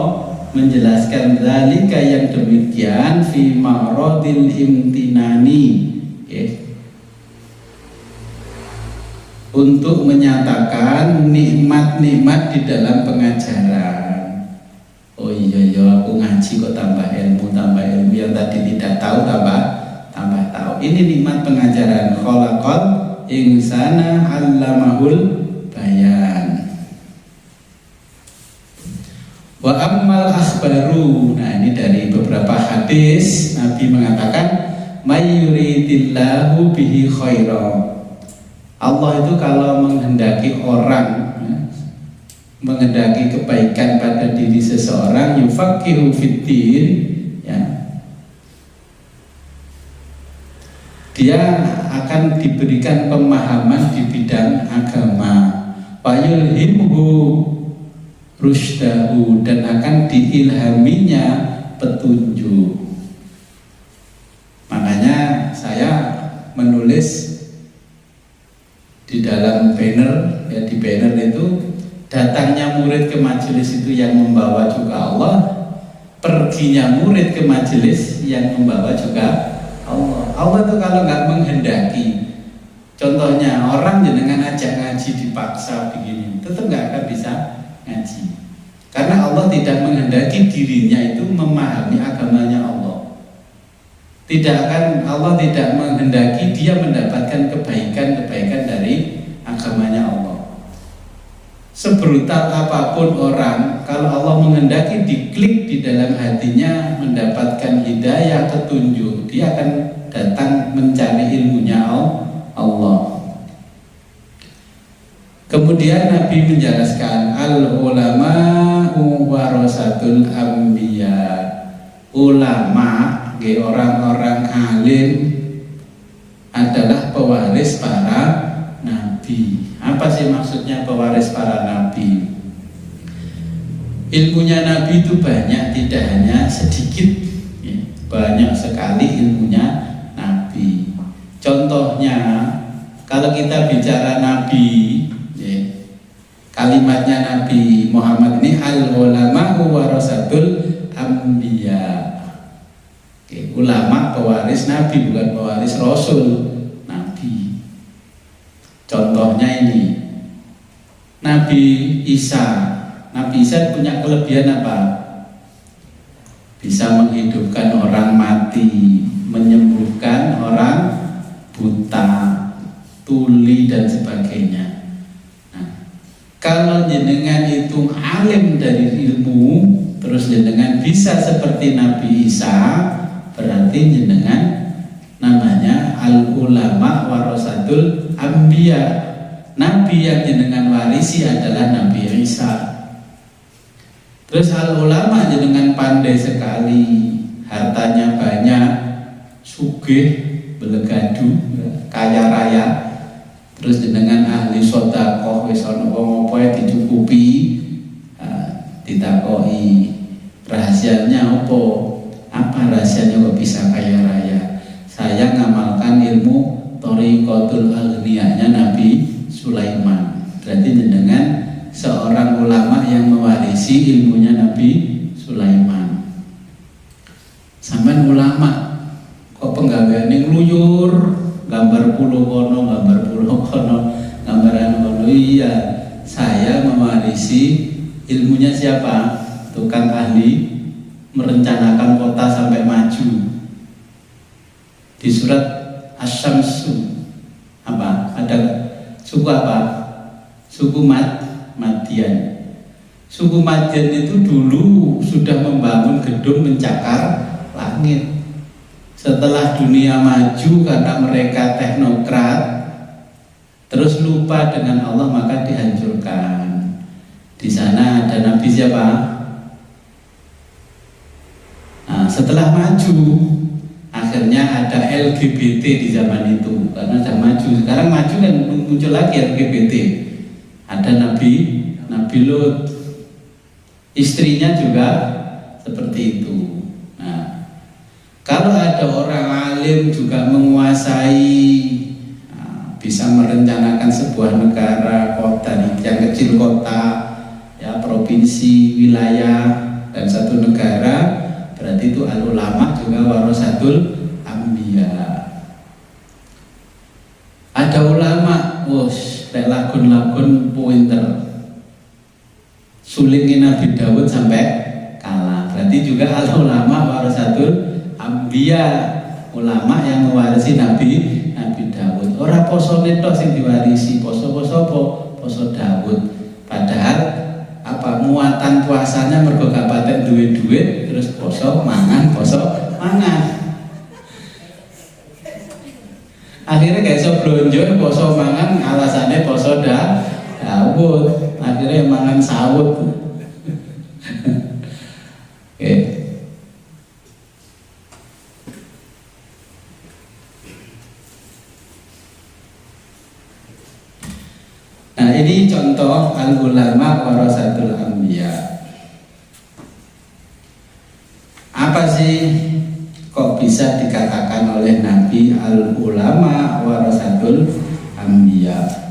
menjelaskan zalika yang demikian fi ma'radil imtinani, okay, untuk menyatakan nikmat-nikmat di dalam pengajaran. Oh iya ya, aku ngaji kok tambah ilmu yang tadi tidak tahu tambah tahu. Ini nikmat pengajaran. Khalaqal insana 'allamahul bayan. Wa ammal akhbaru. Nah, ini dari beberapa hadis Nabi mengatakan mayyuridillahu bihi khaira. Allah itu kalau menghendaki orang, menghendaki kebaikan pada diri seseorang, yufaqihu fiddin, ya, dia akan diberikan pemahaman di bidang agama, wa yulhimhu rusydahu, dan akan diilhaminya petunjuk. Makanya saya menulis di dalam banner, ya di banner itu, datangnya murid ke majelis itu yang membawa juga Allah, perginya murid ke majelis yang membawa juga Allah. Allah itu kalau nggak menghendaki, contohnya orang jenengan ajak ngaji dipaksa begini, tetap nggak akan bisa ngaji, karena Allah tidak menghendaki dirinya itu memahami agamanya Allah. Allah tidak menghendaki dia mendapatkan kebaikan dari agamanya Allah. Sebrutal apapun orang, kalau Allah menghendaki diklik di dalam hatinya mendapatkan hidayah petunjuk, dia akan datang mencari ilmunya Allah. Kemudian Nabi menjelaskan al-ulama'u warasatul anbiya. Ulama, orang-orang alim adalah pewaris para nabi. Apa sih maksudnya pewaris para nabi? Ilmunya nabi itu banyak, tidak hanya sedikit, banyak sekali ilmunya nabi. Contohnya, kalau kita bicara nabi, kalimatnya Nabi Muhammad ini al-ulama'u warasatul anbiya. Ulama pewaris nabi, bukan pewaris rasul, nabi. Contohnya ini Nabi Isa. Nabi Isa punya kelebihan apa? Bisa menghidupkan orang mati, menyembuhkan orang buta, tuli dan sebagainya. Nah, kalau jenengan itu alim dari ilmu, terus jenengan bisa seperti Nabi Isa, berarti jenengan namanya al-ulama warasatul anbiya. Nabi yang jenengan warisi adalah Nabi Isa. Terus al-ulama jenengan pandai sekali, hartanya banyak, sugih, belegadu, kaya raya. Terus jenengan ahli sedekah, wis ana apa dicukupi, ditakoi rahasianya apa rahasianya kok bisa kaya raya? Saya ngamalkan ilmu thariqatul aghniyanya Nabi Sulaiman. Berarti jenengan seorang ulama yang mewarisi ilmunya Nabi Sulaiman. Sampean ulama kok penggaweane ngluyur, gambar pulau kono, gambaran kono. Iya, saya mewarisi ilmunya siapa? Tukang ahli merencanakan kota sampai maju. Di surat Asy-Syamsu apa? Ada suku apa? Suku Madian. Suku Madian itu dulu sudah membangun gedung mencakar langit. Setelah dunia maju karena mereka teknokrat, terus lupa dengan Allah, maka dihancurkan. Di sana ada Nabi siapa? Nah, setelah maju, akhirnya ada LGBT di zaman itu, karena sudah maju. Sekarang maju kan muncul lagi LGBT. Ada Nabi Lut, istrinya juga seperti itu. Nah, kalau ada orang alim juga menguasai, bisa merencanakan sebuah negara, kota, yang kecil kota, ya provinsi, wilayah, dan satu negara, berarti itu al-ulama juga warasatul anbiya. Ada ulama, lagun-lagun pointer, sulingin Nabi Dawud sampai kalah. Berarti juga al-ulama warasatul anbiya, ulama yang mewarisi Nabi Dawud. Orang poso netok sing diwarisi, poso Dawud. Padahal apa muatan puasanya mergo gak patek duwe duit, terus poso mangan. Akhirnya gak iso blonjo, poso mangan, alasannya poso Dawud. Akhirnya mangan sawut. ini contoh al-ulama warasatul anbiya. Apa sih kok bisa dikatakan oleh Nabi al-ulama warasatul anbiya?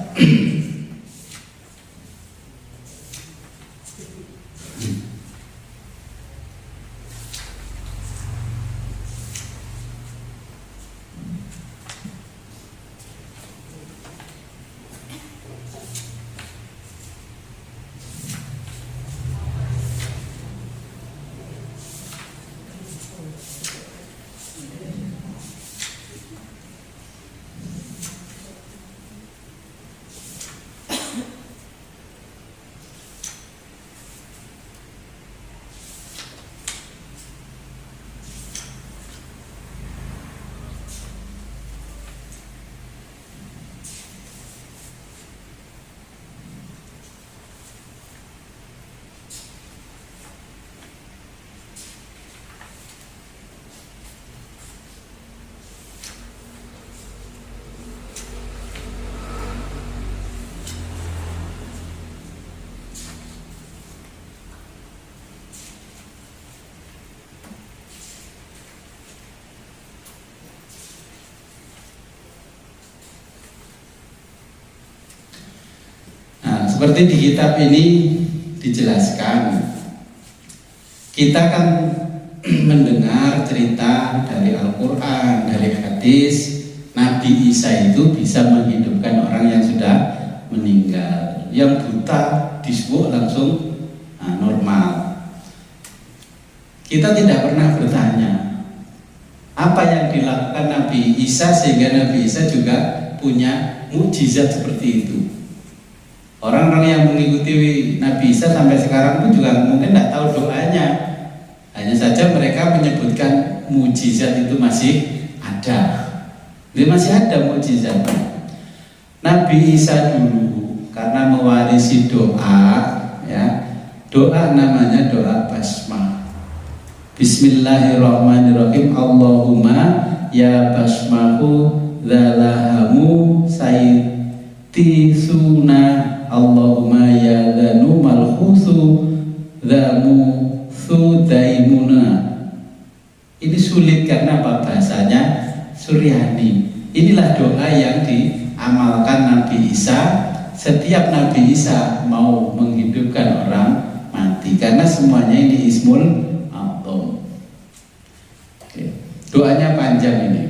Seperti di kitab ini dijelaskan, kita kan mendengar cerita dari Al-Quran, dari hadis, Nabi Isa itu bisa menghidupkan orang yang sudah meninggal, yang buta disebut langsung normal. Kita tidak pernah bertanya apa yang dilakukan Nabi Isa sehingga Nabi Isa juga punya mukjizat seperti itu. Orang-orang yang mengikuti Nabi Isa sampai sekarang pun juga mungkin tidak tahu doanya. Hanya saja mereka menyebutkan mukjizat itu masih ada. Dia masih ada mukjizatnya. Nabi Isa dulu karena mewarisi doa, ya, doa namanya doa basmah. Bismillahirrahmanirrahim. Allahumma ya basmahu zalahamu sayyitisuna. Allahumma ya dhanu malhusu dhamu sudaimuna. Ini sulit karena apa? Bahasanya Suryani. Inilah doa yang diamalkan Nabi Isa setiap Nabi Isa mau menghidupkan orang mati, karena semuanya ini ismul atom. Doanya panjang ini.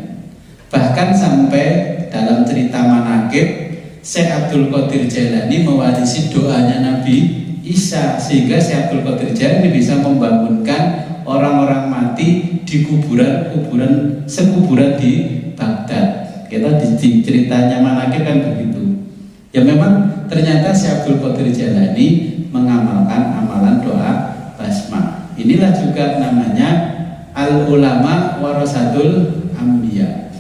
Bahkan sampai dalam cerita manaqib Syekh Abdul Qadir Jailani mewarisi doanya Nabi Isa, sehingga Syekh Abdul Qadir Jailani bisa membangunkan orang-orang mati di kuburan sekuburan di Baghdad. Kita di ceritanya manaqib kan begitu. Ya memang ternyata Syekh Abdul Qadir Jailani mengamalkan amalan doa basmah. Inilah juga namanya al-ulama warasatul anbiya.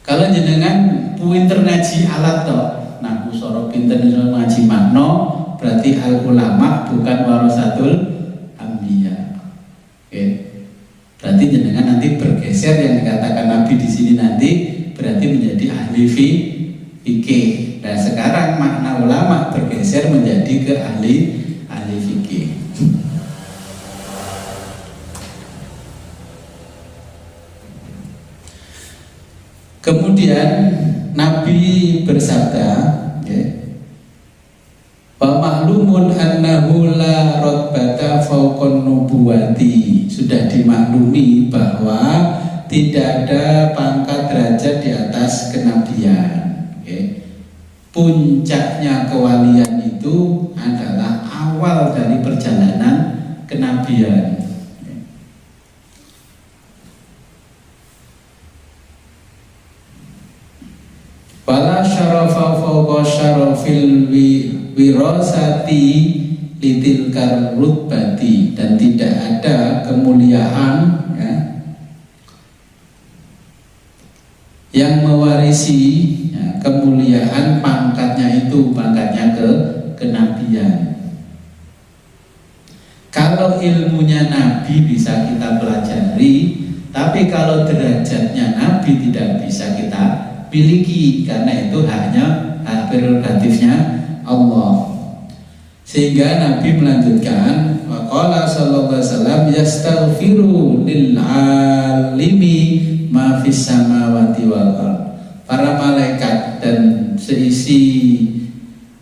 Kalau jenengan pinter ngaji alat toh, nah usoro pinter ngaji makno, berarti al ulama bukan warasatul anbiya. Oke. Berarti jenengan nanti bergeser, yang dikatakan Nabi di sini nanti berarti menjadi ahli fikih. Nah sekarang makna ulama bergeser menjadi ke ahli fikih. Kemudian Nabi bersabda, wa ma'lumun annahu la rotbata fauqan nubuwati. Sudah dimaklumi bahwa tidak ada pangkat derajat di atas kenabian. Puncaknya kewalian itu adalah awal dari perjalanan kenabian. Wala syarafa fawqa syarafil wirasati litilkar rutbati. Dan tidak ada kemuliaan, ya, yang mewarisi, ya, kemuliaan pangkatnya itu, pangkatnya kenabian. Kalau ilmunya Nabi bisa kita pelajari, tapi kalau derajatnya Nabi tidak bisa kita miliki, karena itu hanya hak prerogatifnya Allah. Sehingga Nabi melanjutkan, waqala sallallahu alaihi wasallam yastaghfiru lil alimi ma fis samawati wal ardh. Para malaikat dan seisi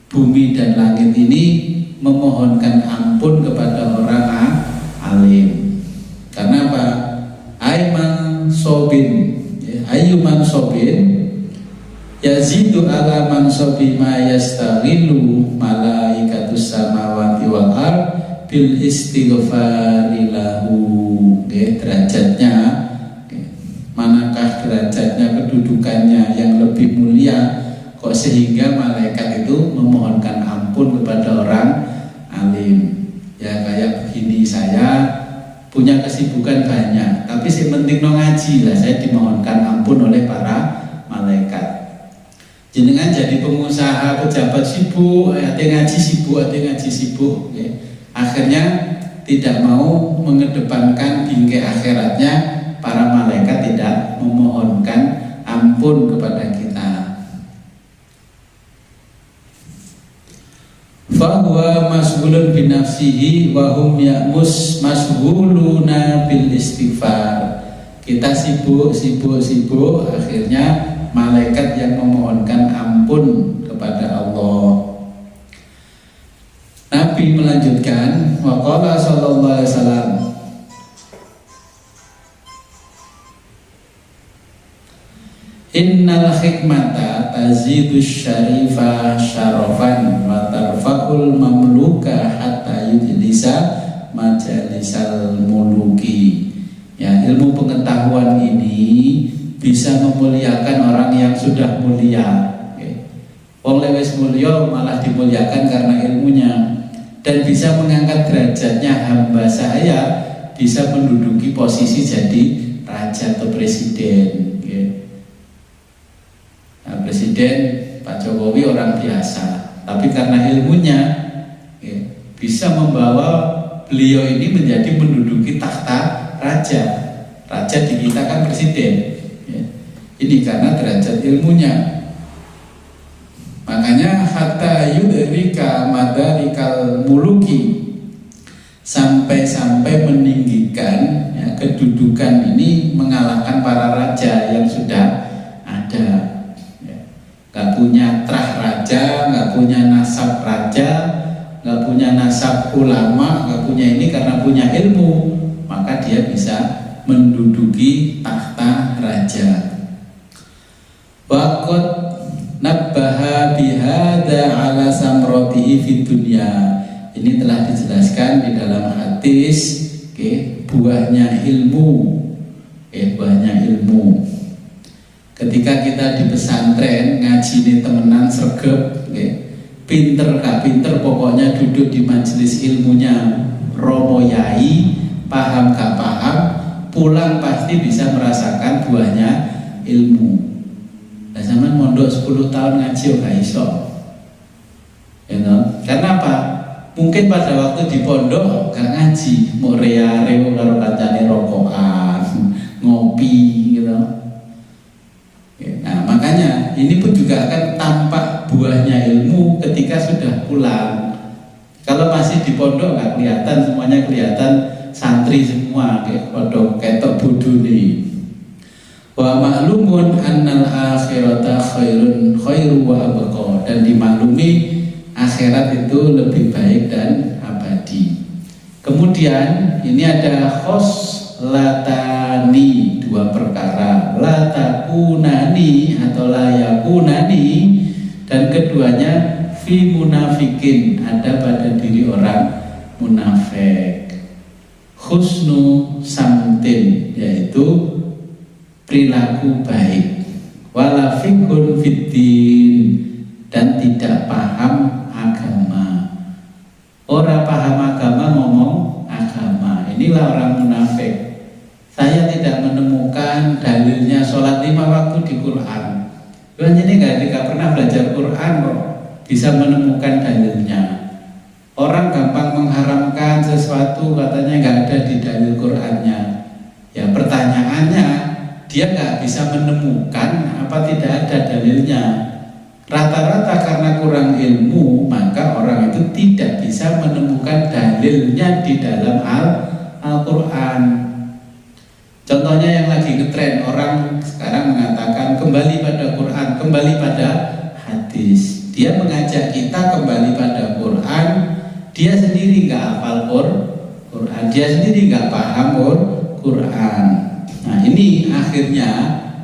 bumi dan langit ini memohonkan ampun kepada orang alim. Karena apa? Ayman sobin, ayyuman sobin yazidu ala man sobi ma yastaghilu malaikatus samawati wal ardh bil istighfari lahu. Derajatnya, manakah derajatnya, kedudukannya yang lebih mulia kok sehingga malaikat itu memohonkan ampun kepada orang alim. Ya kayak begini, saya punya kesibukan banyak, tapi yang penting no ngaji lah, saya dimohonkan ampun oleh para malaikat. Jenengan jadi pengusaha, pejabat sibuk, ada ngaji sibuk, ya. Akhirnya tidak mau mengedepankan bingkai akhiratnya, para malaikat tidak memohonkan ampun kepada kita. Fahuwa mas'ulun binafsihi wa hum ya'mus mas'uluna bil istighfar. Kita sibuk, akhirnya malaikat yang memohonkan ampun kepada Allah. Nabi melanjutkan, waqala sallallahu alaihi wasallam, innal hikmata tazidus syarifa syarafan wa tarfa'ul mamluka hatta yujlisa majalisal muluki. Ya, ilmu pengetahuan ini bisa memuliakan orang yang sudah mulia. Wong lewes mulya malah dimuliakan karena ilmunya, dan bisa mengangkat derajatnya hamba saya, bisa menduduki posisi jadi raja atau presiden. Nah, Presiden Pak Jokowi orang biasa, tapi karena ilmunya bisa membawa beliau ini menjadi menduduki takhta raja. Raja di kita kan presiden. Ini karena derajat ilmunya. Makanya hatta yudrika madarikal muluki, sampai meninggikan kedudukan ini mengalahkan para raja yang sudah ada. Gak punya trah raja, gak punya nasab raja, gak punya nasab ulama, gak punya ini, karena punya ilmu, maka dia bisa menduduki takhta raja. Waqad nabbaha bihada ala samrotihi fid dunya. Ini telah dijelaskan di dalam hadis, buahnya ilmu, buahnya ilmu. Ketika kita di pesantren ngaji ini temenan sregep, pinter gak pinter, pokoknya duduk di majelis ilmunya romo yai, paham gak paham, pulang pasti bisa merasakan buahnya ilmu. Nah, zaman mondok 10 tahun ngaji gak iso, karena apa? Mungkin pada waktu di pondok gak ngaji, mau rea-rea karo kancane rokokan, ngopi gitu. Nah, makanya ini pun juga akan tampak buahnya ilmu ketika sudah pulang. Kalau masih di pondok nggak kelihatan, semuanya kelihatan santri semua, kayak pondok ketok buduni. Wa ma'lumun annal akhirata khairu wa abqa, dan dimaklumi akhirat itu lebih baik dan abadi. Kemudian ini ada latani, dua perkara, latakunani atau layakunani, dan keduanya fi munafikin, ada pada diri orang munafik. Husnu samtin, yaitu perilaku baik, wala fiqhun fiddin, dan tidak paham agama. Orang paham agama ngomong agama, inilah orang munafik. Saya tidak menemukan dalilnya sholat 5 waktu di Quran. Ini nggak pernah belajar Quran kok bisa menemukan dalilnya. Orang gampang mengharamkan sesuatu, katanya nggak ada di dalil Qurannya. Ya, pertanyaannya, dia nggak bisa menemukan apa tidak ada dalilnya. Rata-rata karena kurang ilmu, maka orang itu tidak bisa menemukan dalilnya di dalam Al-Quran. Contohnya yang lagi ngetren, orang sekarang mengatakan kembali pada Quran, kembali pada hadis. Dia mengajak kita kembali pada Quran, dia sendiri nggak hafal Quran, dia sendiri nggak paham Quran. Nah ini akhirnya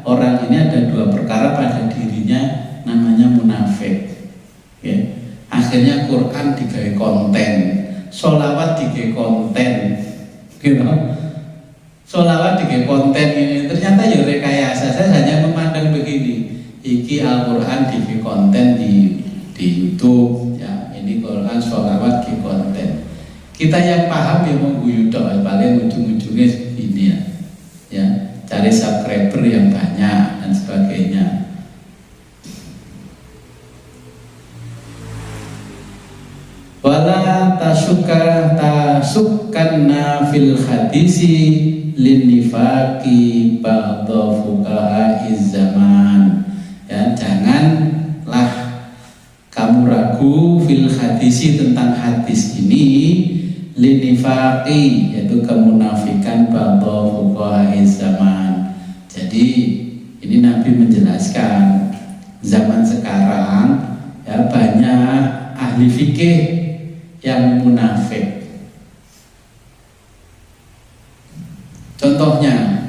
orang ini ada dua perkara pada dirinya, namanya munafik. Ya. Akhirnya Quran digawe konten, sholawat digawe konten, gitu. Sholawat digawe konten ini ternyata ya rekayasa. Saya hanya memandang begini, iki Al-Quran digawe konten di YouTube, ya ini Quran sholawat di konten. Kita yang paham ya mau guyu tok, paling ujung-ujungnya ini ya, cari subscriber yang banyak dan sebagainya. Wala tasukkanna fil hadisi linnifaqi ba'da fuqaha'iz zaman. Ya, janganlah kamu ragu fil hadisi tentang hadis ini, linnifaqi yaitu kemunafikan ba'da fuqaha'iz zaman. Jadi ini Nabi menjelaskan zaman sekarang ya banyak ahli fikih yang munafik. Contohnya,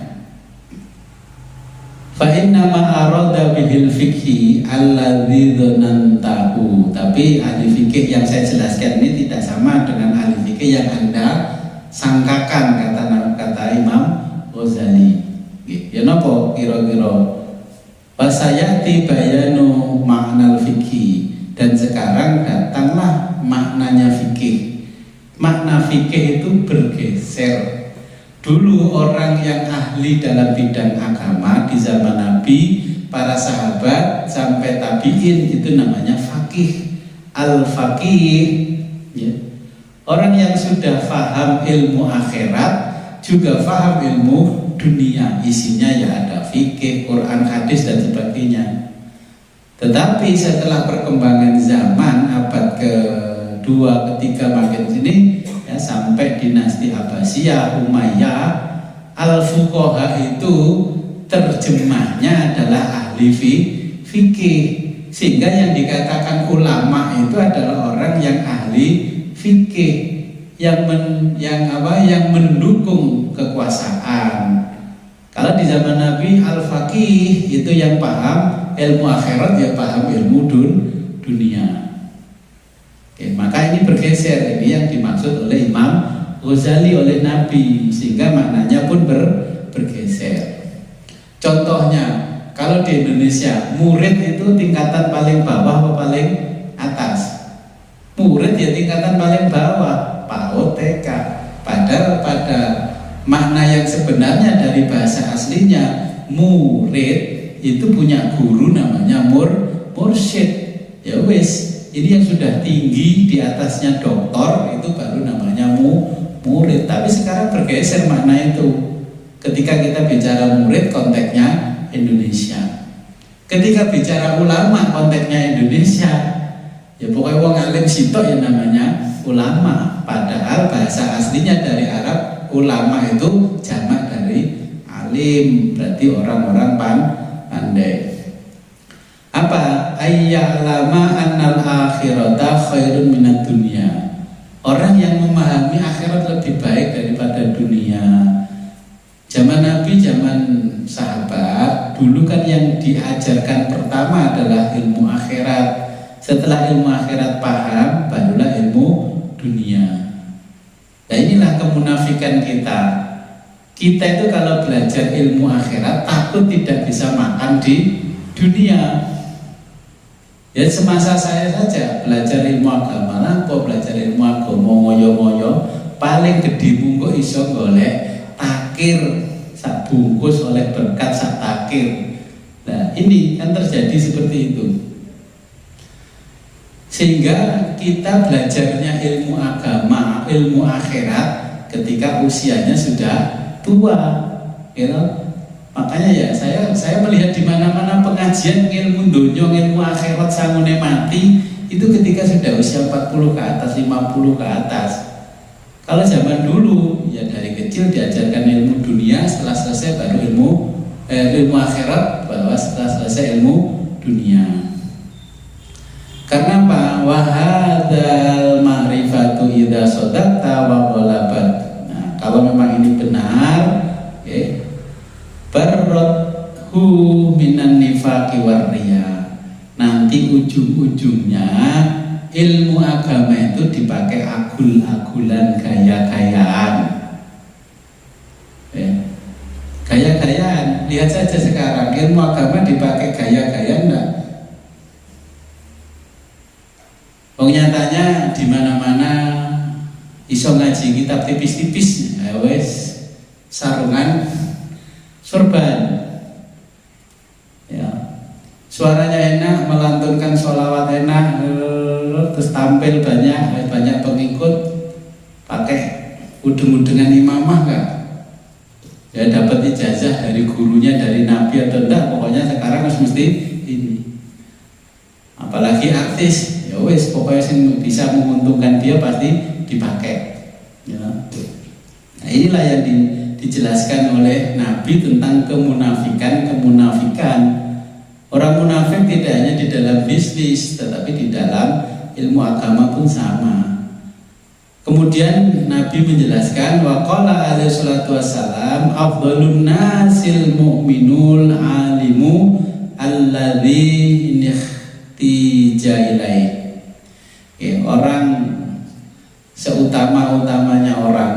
fa inna ma arada bihil fikhi alladzi dzanantahu. Tapi ahli fikih yang saya jelaskan ini tidak sama dengan ahli fikih yang Anda sangkakan, kata Imam Ghazali. Ya napa kira-kira? Fasayati bayanu makna fikhi. Dan sekarang datanglah maknanya fikih. Makna fikih itu bergeser. Dulu orang yang ahli dalam bidang agama di zaman Nabi, para sahabat sampai tabi'in itu namanya faqih. Al-faqih ya. Orang yang sudah faham ilmu akhirat juga faham ilmu dunia. Isinya ya ada fikih, Quran, hadis dan sebagainya. Tetapi setelah perkembangan zaman abad kedua, ketiga makin sini ya, sampai dinasti Abbasiyah, Umayyah, al-fuqaha itu terjemahnya adalah ahli fikih. Sehingga yang dikatakan ulama itu adalah orang yang ahli fikih, yang mendukung kekuasaan. Kalau di zaman Nabi al-faqih itu yang paham ilmu akhirat, ya paham ilmu dunia. Oke, maka ini bergeser, ini yang dimaksud oleh Imam Ghazali, oleh Nabi, sehingga maknanya pun bergeser. Contohnya, kalau di Indonesia murid itu tingkatan paling bawah atau paling atas? Murid ya tingkatan paling bawah, PAUD, TK. Padahal pada makna yang sebenarnya dari bahasa aslinya murid itu punya guru namanya mursyid. Ya wis, ini yang sudah tinggi, di atasnya doktor, itu baru namanya murid. Tapi sekarang bergeser makna itu. Ketika kita bicara murid, konteksnya Indonesia. Ketika bicara ulama, konteksnya Indonesia. Ya pokoknya wong alim sitok ya namanya ulama. Padahal bahasa aslinya dari Arab, ulama itu jamak dari alim, berarti orang-orang pandai. Apa? Ayya'lama annal akhirata khairun minad dunya. Orang yang memahami akhirat lebih baik daripada dunia. Zaman Nabi, zaman sahabat, dulu kan yang diajarkan pertama adalah ilmu akhirat. Setelah ilmu akhirat paham, barulah ilmu dunia. Nah inilah kemunafikan kita. Kita itu kalau belajar ilmu akhirat takut tidak bisa makan di dunia. Ya semasa saya saja belajar ilmu agama, lampo belajar ilmu agama ngoyo-ngoyo, paling gede mungko iso golek takir sak bungkus oleh berkat sak takir. Nah ini kan terjadi seperti itu. Sehingga kita belajarnya ilmu agama, ilmu akhirat ketika usianya sudah tua, you know? Makanya ya saya melihat di mana-mana pengajian ilmu dunia, ilmu akhirat sangune mati itu ketika sudah usia 40 ke atas, 50 ke atas. Kalau zaman dulu ya dari kecil diajarkan ilmu dunia, setelah selesai baru ilmu akhirat, bahwa setelah selesai ilmu dunia. Karena apa? Wahadal ma'rifatu idza sadaqta wa ghalabat. Nah, kalau memang ini benar, barrathu minan nifaqi warriya. Nanti ujung-ujungnya ilmu agama itu dipakai agul-agulan, gaya-gayaan. Gaya-gayaan, lihat saja sekarang ilmu agama dipakai gaya-gayaan enggak? Nyatanya di mana-mana iso ngaji kitab tipis-tipis, wes sarungan sorban, ya suaranya enak, melantunkan sholawat enak, terus tampil banyak pengikut, pakai udeng-udengan imamah enggak? Ya dapat ijazah dari gurunya, dari nabi atau enggak, pokoknya sekarang harus mesti ini. Apalagi artis, ya wes pokoknya yang bisa menguntungkan dia pasti dipakai, ya. Nah inilah yang dijelaskan oleh Nabi tentang kemunafikan. Orang munafik tidak hanya di dalam bisnis, tetapi di dalam ilmu agama pun sama. Kemudian Nabi menjelaskan waqala alaihi salatu wassalam afdhalun nasil mu'minul alimu alladzi ihtija'ilai. Orang seutama-utamanya orang,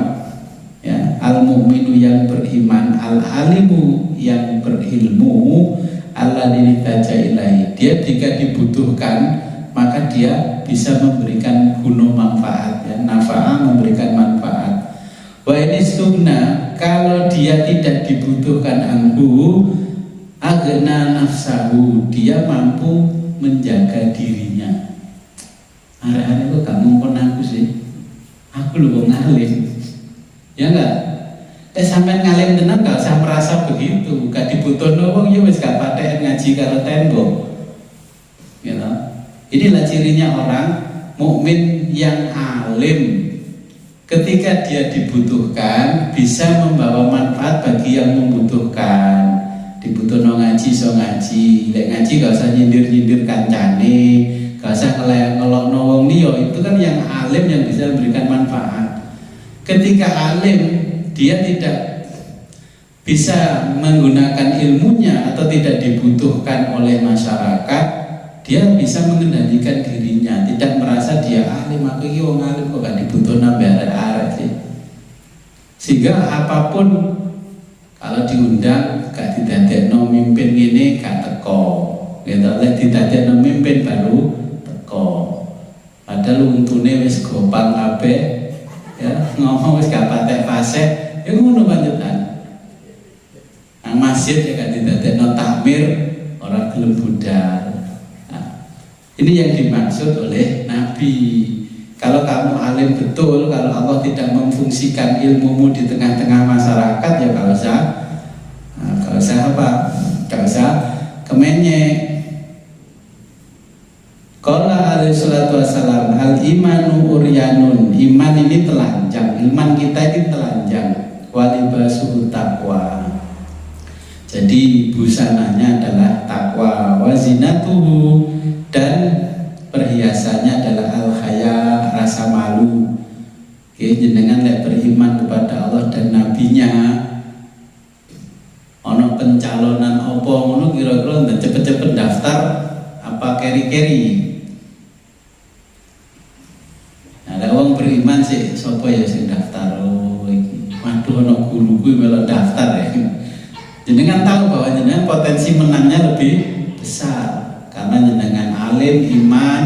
ya, al-mu'minu yang beriman, al-alimu yang berilmu, alladzi ihtija'ilai. Dia jika dibutuhkan maka dia bisa memberikan guna manfaat, ya, nafa'a, memberikan manfaat. Wa ini sugna, kalau dia tidak dibutuhkan anhu, agna nafsahu, dia mampu menjaga dirinya. Hari-hari kok gak ngomong aku sih, aku lu kok ngalim, ya enggak? Sampai ngalim tenan gak usah merasa begitu, gak dibutuhno wong ya wis gak patek ngaji karo tembok, you know? Inilah cirinya orang mukmin yang alim. Ketika dia dibutuhkan, bisa membawa manfaat bagi yang membutuhkan. Dibutuhno ngaji, so ngaji. Lek ngaji gak usah nyindir-nyindir kancane, gak usah ngelok-ngelokno wong liya. Itu kan yang alim yang bisa memberikan manfaat. Ketika alim, dia tidak bisa menggunakan ilmunya atau tidak dibutuhkan oleh masyarakat, dia bisa mengendalikan dirinya, tidak merasa dia alim, aku iki wong alim kok gak dibutuhno mbek arek sih. Sehingga apapun kalau diundang gak didadekno mimpin ngene gak teko. Gitu, lek didadekno mimpin baru teko. Padahal untune wis gopang kabeh, ya, ngomong wis gak patek fasih, ya ngono panjenengan. Nang masjid ya gak didadekno takmir, orang gelem budal. Ini yang dimaksud oleh Nabi. Kalau kamu alim betul, kalau Allah tidak memfungsikan ilmumu di tengah-tengah masyarakat, ya gak usah apa? Gak usah kemenyek. Qala alaihi salatu wassalam al-imanu uryanun. Iman ini telanjang, iman kita ini telanjang. Walibasuhu taqwa. Jadi busananya adalah takwa, wazinatuhu, dan perhiasannya adalah al-haya, rasa malu. Jenengan lek beriman kepada Allah dan nabinya, ono pencalonan opo ngono kira-kira cepet-cepet daftar apa keri-keri. Ada wong beriman sih, sapa ya sing daftar? Oh iki. Waduh ono guru kuwi melok daftar ya. Jenengan tahu bahwa jenengan potensi menangnya lebih besar karena jenengan alim, iman.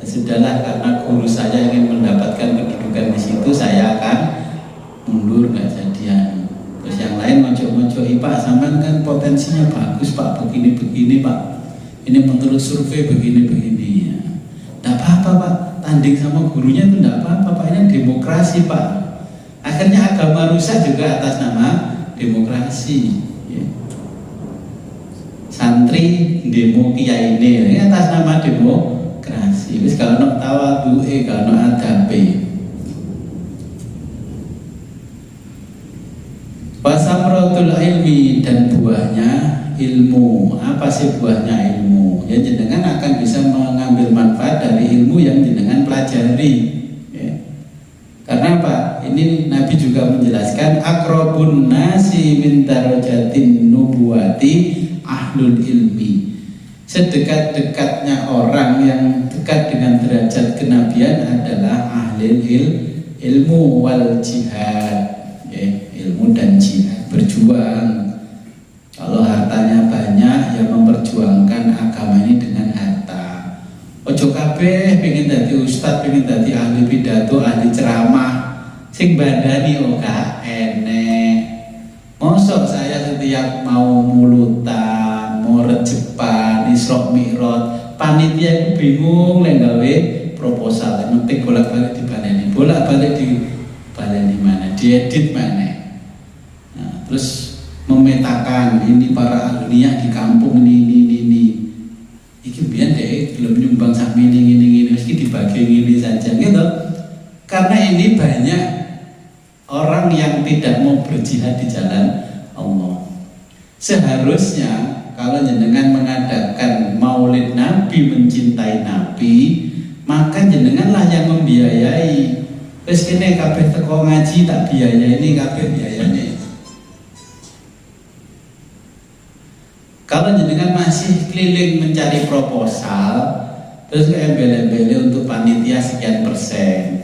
Sudahlah, karena guru saya ingin mendapatkan kedudukan di situ, saya akan mundur, nggak jadian. Terus yang lain mojo-mojoki, Pak, sampean kan potensinya bagus Pak, begini-begini Pak, ini menurut survei begini-begini ya. Nggak apa-apa Pak, tanding sama gurunya itu nggak apa-apa Pak, ini demokrasi Pak. Akhirnya agama rusak juga atas nama demokrasi. Santri demo kiai ini atas nama demokrasi. Wis wis gak ono tawadhuke, gak ono adabe. Wasamratul ilmi, dan buahnya ilmu. Apa sih buahnya ilmu? Ya jenengan akan bisa mengambil manfaat dari ilmu yang jenengan pelajari ya. Karena apa? Ini Nabi juga menjelaskan aqrabun nasi min darajatin nubuwati ahlul ilmi. Sedekat-dekatnya orang yang dekat dengan derajat kenabian adalah ahli ilmu wal jihad ya. Ilmu dan jihad, berjuang. Kalau hartanya banyak, ya memperjuangkan agama ini dengan harta. Ojo kabeh pengen dadi ustad, pengen dadi ahli pidato, ahli ceramah, sing bandani gak enek. Mosok saya setiap mau mulutan, mau rejepan, Isra Mi'raj, panitia itu bingung lek gawe proposal, penting bolak-balik dibaleni, bolak-balik dibaleni mana, diedit mana. Terus memetakan ini para agniya di kampung ini. Iki biyen deh belum nyumbang sak ini meski dibagi ini saja gitu. Karena ini banyak orang yang tidak mau berjihad di jalan Allah. Seharusnya kalau jenengan mengadakan Maulid Nabi, mencintai Nabi, maka jenenganlah yang membiayai. Wes kene kabeh teko ngaji tak biayai, ini kabeh biayane. Kalau jenengan masih keliling mencari proposal, terus embel-embel untuk panitia sekian persen,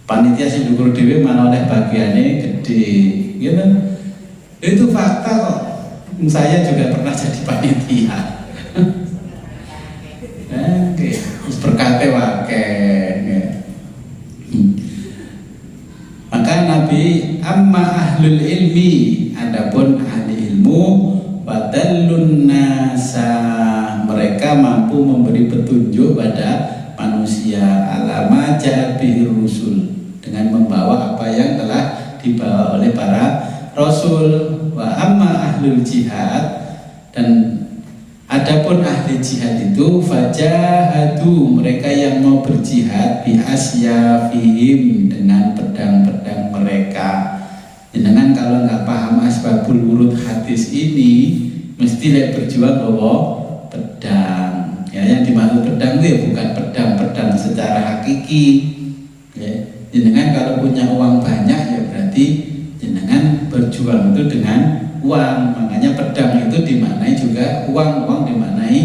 panitia sing dhuwur dhewe mana oleh bagiannya gede, gitu. Itu fakta kok. Saya juga pernah jadi panitia. Oke, terus berkate wakeh. Maka Nabi amma ahlul ilmi, adapun ahli ilmu, badallun nasa, mereka mampu memberi petunjuk pada manusia alama ja'abihir rusul, dengan membawa apa yang telah dibawa oleh para rasul. Wa amma ahlul jihad, dan adapun ahli jihad itu fajahadu, mereka yang mau berjihad bi asyafihim, dengan pedang-pedang mereka. Jangan kalau nggak paham asbabul wurud hadis ini, mesti lek berjuang bawa pedang. Ya, yang dimaksud pedang itu ya bukan pedang secara hakiki. Ya, jenengan kalau punya uang banyak ya berarti jenengan berjuang itu dengan uang. Makanya pedang itu dimaknai juga uang dimaknai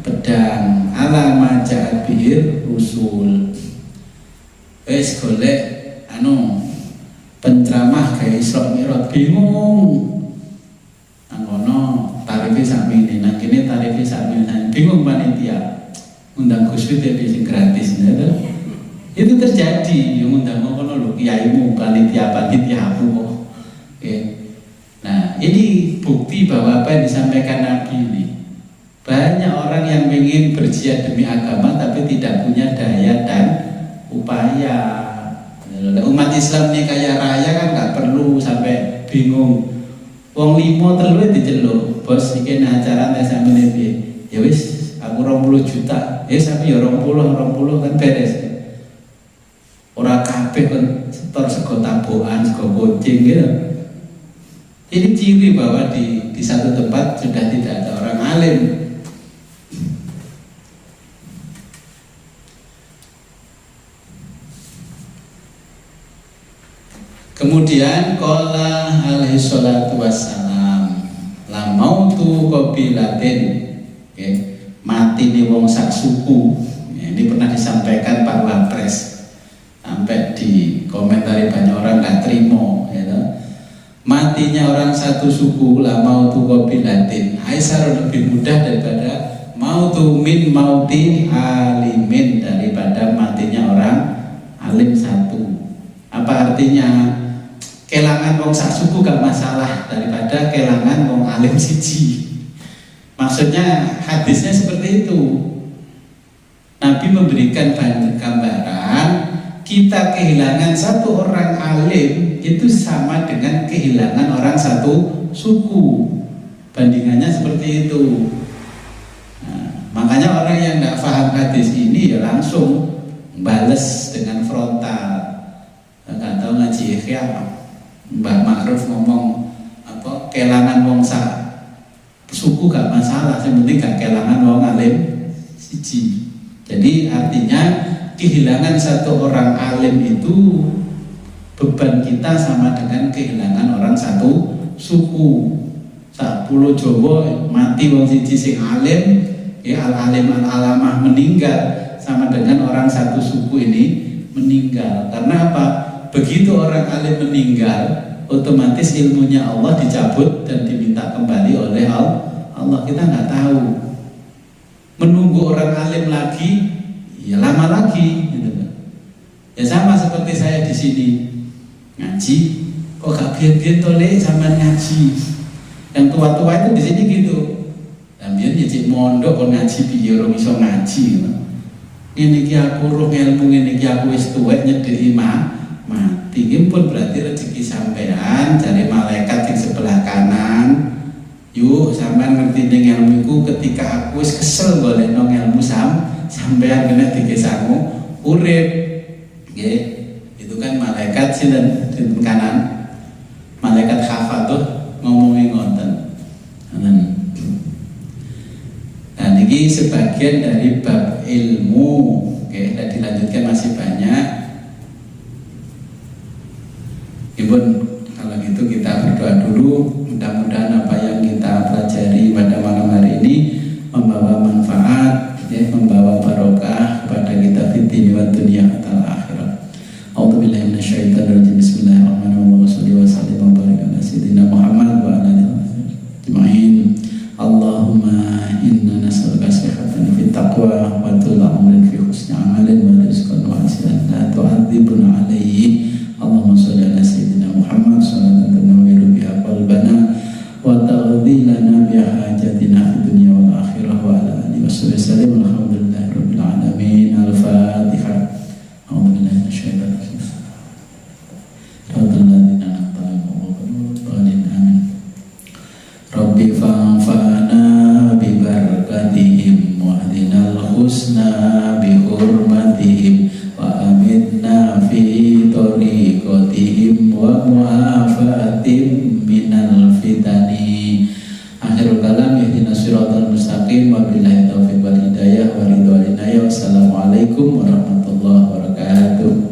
pedang. Alama ja'at bihir rusul. Wes golek penceramah kayak Isra Mi'raj bingung. Ngono tarife sakmene, nang kene tarife sakmene, bingung panitia. Undang Gus Wi sing gratis ya. Itu terjadi, yang undang ngono lho kiaimu, panitia-panitia aku kok. Oke. Nah, ini bukti bahwa apa yang disampaikan Nabi ini. Banyak orang yang ingin berjihad demi agama tapi tidak punya daya dan upaya. Umat Islam ini kaya raya kan nggak perlu sampai bingung. Wong 5 terus diceluk, bos iki acara sampeyan piye? Ya wis, aku 20 juta. Tapi ya 20 kan beres. Ora kabeh kan setor sego tabokan, sego kucing gitu. Ini ciri bahwa di satu tempat sudah tidak ada orang alim. Kemudian qala alaihi salatu wassalam, la mautu qabilatin, mati nih wong sak suku. Ini pernah disampaikan Pak Wapres, sampai di komentari banyak orang nggak terima ya. Matinya orang satu suku, la mautu qabilatin, aisar lebih mudah daripada mautu min mauti alimin, daripada matinya orang alim satu. Apa artinya? Kelangan wong sak suku gak masalah daripada kelangan wong alim siji. Maksudnya hadisnya seperti itu. Nabi memberikan gambaran kita kehilangan satu orang alim itu sama dengan kehilangan orang satu suku. Bandingannya seperti itu. Nah, makanya orang yang tidak paham hadis ini ya langsung bales dengan frontal. Nggak tahu ngaji ikhya, Mbak Ma'ruf ngomong apa kelangan wong suku gak masalah, yang penting gak kelangan wong alim siji. Jadi artinya kehilangan satu orang alim itu beban kita sama dengan kehilangan orang satu suku. Sak pulau Jawa mati wong siji sing alim, ya al-alim al-alamah meninggal sama dengan orang satu suku ini meninggal. Karena apa? Begitu orang alim meninggal, otomatis ilmunya Allah dicabut dan diminta kembali oleh Allah. Kita nggak tahu. Menunggu orang alim lagi, ya lama lagi. Gitu. Ya sama seperti saya di sini ngaji, kok gak biar-biar toleh sama ngaji. Yang tua-tua itu di sini gitu. Dan biar jadi mondok kon ngaji piye ora iso ngaji. Ini ki aku roh ilmu, ini ki aku wis tuwek nyedeki mati. Ini pun berarti rezeki sampean dari malaikat yang sebelah kanan. Yuk sampean ngerti ning ilmu iku ketika aku wis kesel golekno ilmu sampean kena dikesangu urip. Nggih. Itu kan malaikat sinten kanan. Malaikat hafadzah ngomongin ngoten. Nah, ini sebagian dari bab ilmu. Oke, dan dilanjutkan masih banyak. Ibu, kalau gitu kita berdoa dulu. Mudah-mudahan apa yang kita pelajari pada malam hari ini membawa manfaat, ya, membawa barokah kepada kita fid dunya wa dunya wal akhirah. A'udzubillahi minasyaitonirrajim. Bismillahirrahmanirrahim. Wassallallahu wasallam wa barik ala sayyidina Muhammad wa ala alihi ajma'in. Allahumma inna nas'aluka sihhatan fit taqwa wa tula umrin fi husni amalin wa rizqan wasi'an la tu'adzibna alaihi. Allahumma shalli ala sayyidina Muhammad sallallahu tanawwiru biha qalbana wa taqdi lana biha hajatina fid dunya wal akhirah wa ala alihi wasallam. Alhamdulillahi rabbil alamin. Al-Fatihah. A'udzu billahi minasyaitonir rajim. Rabbi fa'fa'na bi barakatihim wa adinal husna bi hurmatihim wa amitna fi tariqatihim wa mu'afatim minal fitani. Akhirul kalam ihdinas siratal mustaqim wa billahi taufiq wal hidayah wa ridwanillah. Wassalamualaikum warahmatullahi wabarakatuh.